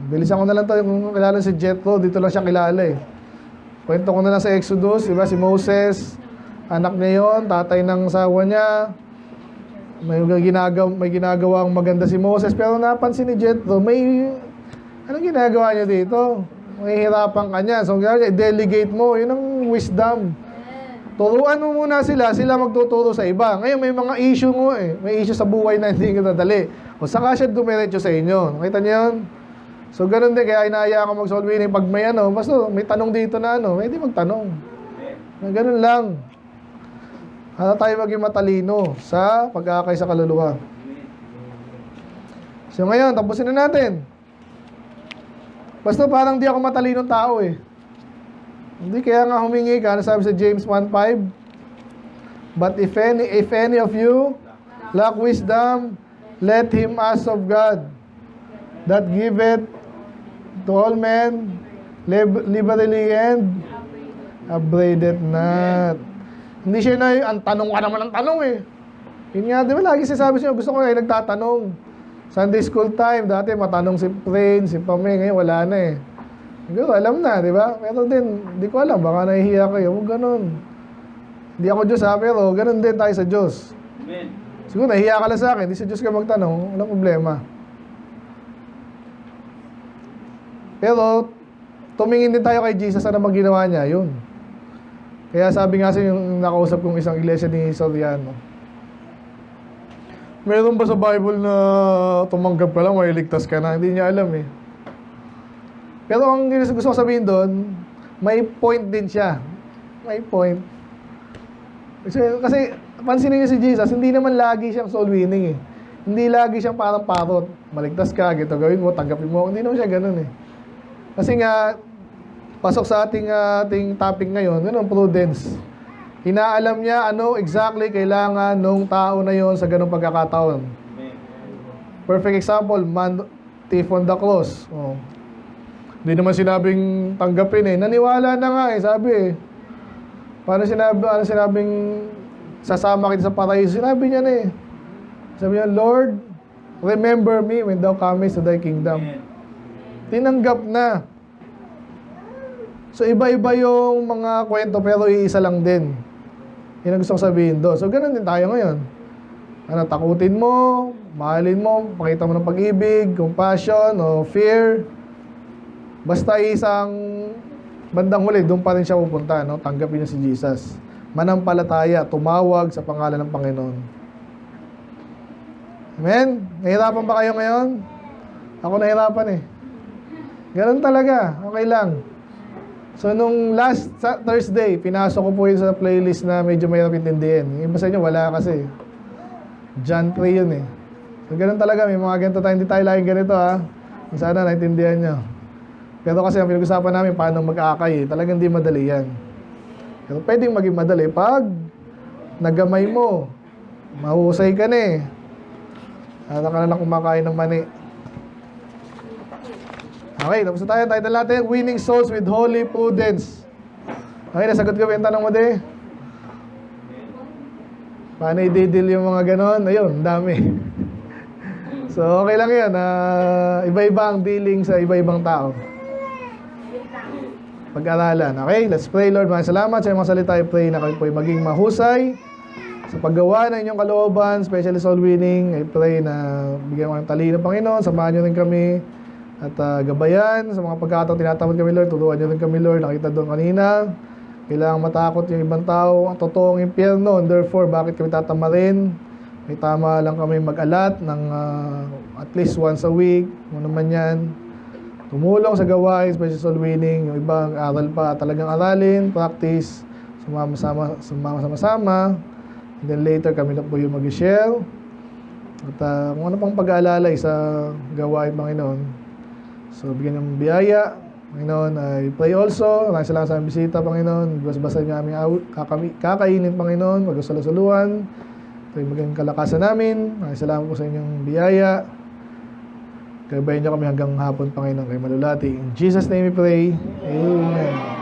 Speaker 1: bilisan ko na lang to yung kilala si Jethro. Dito lang siya kilala Kwento ko na lang sa Exodus. Diba? Si Moses, anak niya yun, tatay ng asawa niya. May ginagawang maganda si Moses. Pero napansin ni Jethro, anong ginagawa niya dito? May hirapan ka niya. So, delegate mo. Yun ang wisdom. Turuan mo muna sila magtuturo sa iba. Ngayon, may mga issue mo May issue sa buhay na hindi ka nadali. O saka siya dumiretso sa inyo. Nakita niyo yun? So, ganun din. Kaya inaaya ako mag-solve winning. Pag basta may tanong dito na pwede magtanong. Ganun lang. Tayo maging matalino sa pag-aakay sa kaluluwa. So ngayon, tapusin na natin. Basta parang di ako matalinong tao Hindi, kaya nga humingi ka. Sabi sa James 1:5, but if any of you lack wisdom, let him ask of God, that giveth to all men liberally and upbraideth not. Hindi siya ang tanong ka naman ang tanong Yun nga, di ba lagi sinasabi siya, gusto ko nagtatanong. Sunday school time, dati matanong si Prin, si Pamay, ngayon wala na Siguro, alam na, di ba? Pero din, di ko alam, baka nahihiya kayo. Huwag ganun. Hindi ako Diyos pero ganun din tayo sa Diyos.
Speaker 3: Amen.
Speaker 1: Siguro, nahihiya ka lang sa akin, di sa Diyos ka magtanong, walang problema. Pero, tumingin din tayo kay Jesus, ano maginawa niya, yun. Kaya sabi nga sa yung nakausap kong isang iglesia ni Soriano, meron ba sa Bible na tumanggap ka lang, may ligtas ka na? Hindi niya alam Pero ang gusto ko sabihin doon, may point din siya. May point. Kasi pansinin niyo si Jesus, hindi naman lagi siyang soul winning Hindi lagi siyang parang parot. Maligtas ka, gito gawin mo, tanggapin mo. Hindi naman siya ganun Kasi nga, pasok sa ating topic ngayon, prudence. Inaalam niya ano exactly kailangan nung tao na yon sa ganung pagkakataon. Perfect example, man thief on the cross. Hindi naman sinabing tanggapin Naniwala na nga sabi Paano sinabing sasama kita sa paraiso? Sinabi niya Sabi niya, Lord, remember me when thou comest to thy kingdom. Tinanggap na. So, iba-iba yung mga kwento, pero iisa lang din. Yun ang gusto kong sabihin doon. So, ganun din tayo ngayon. Takutin mo, mahalin mo, pakita mo ng pag-ibig, compassion, o fear. Basta isang bandang huli, doon pa rin siya pupunta. Tanggapin niya si Jesus. Manampalataya, tumawag sa pangalan ng Panginoon. Amen? Nahirapan ba kayo ngayon? Ako nahirapan Ganun talaga. Okay lang. So, nung last Thursday, pinasok ko po yun sa playlist na medyo mahirap intindihin. Yung iba sa inyo, wala kasi. John 3 yun eh. So, ganun talaga. May mga ganito tayo. Hindi tayo laging ganito ha. Sana naintindihan nyo. Pero kasi ang pinag-usapan namin, paano mag-aakay eh. Talagang hindi madali yan. Pero pwedeng maging madali pag nagamay mo. Mahusay ka na eh. Ano ka na lang kumakain ng mani. Okay, tapos na tayo. Title natin, Winning Souls with Holy Prudence. Okay, nasagot ko ba yung tanong mo, de? Paano i-deal yung mga ganon? Ayun, dami. So, okay lang yun. Iba-iba ang dealing sa iba-ibang tao. Pag-aralan. Okay, let's pray, Lord. Maraming salamat sa iyong mga salita. I pray na kayo po'y maging mahusay sa paggawa ng inyong kalooban, especially soul winning. I pray na bigyan mo ng talino, Panginoon. Samahan nyo rin kami. At gabayan sa mga pagkataon tinatamad kami, Lord. Turuan nyo rin kami, Lord. Nakita doon kanina. Kailangang matakot yung ibang tao. Ang totoong impyerno. And therefore, bakit kami tatamarin? May tama lang kami mag-alat ng at least once a week. Ano naman yan. Tumulong sa gawain, especially soul winning. Yung ibang aral pa, talagang aralin, practice. Sumama-sama. And then later, kami na po yung mag-share. At kung ano pang pag-aalalay sa gawain, Panginoon. So, bigyan ng biyaya. Panginoon, I pray also. Maraming salamat sa aming bisita, Panginoon. Basa-basa niyo aming kakainin, Panginoon. Magkasalusuluan. Ito yung maging kalakasan namin. Maraming salamat po sa inyong biyaya. Gabayan niyo kami hanggang hapon, Panginoon. Kay malulati. In Jesus' name we pray. Amen.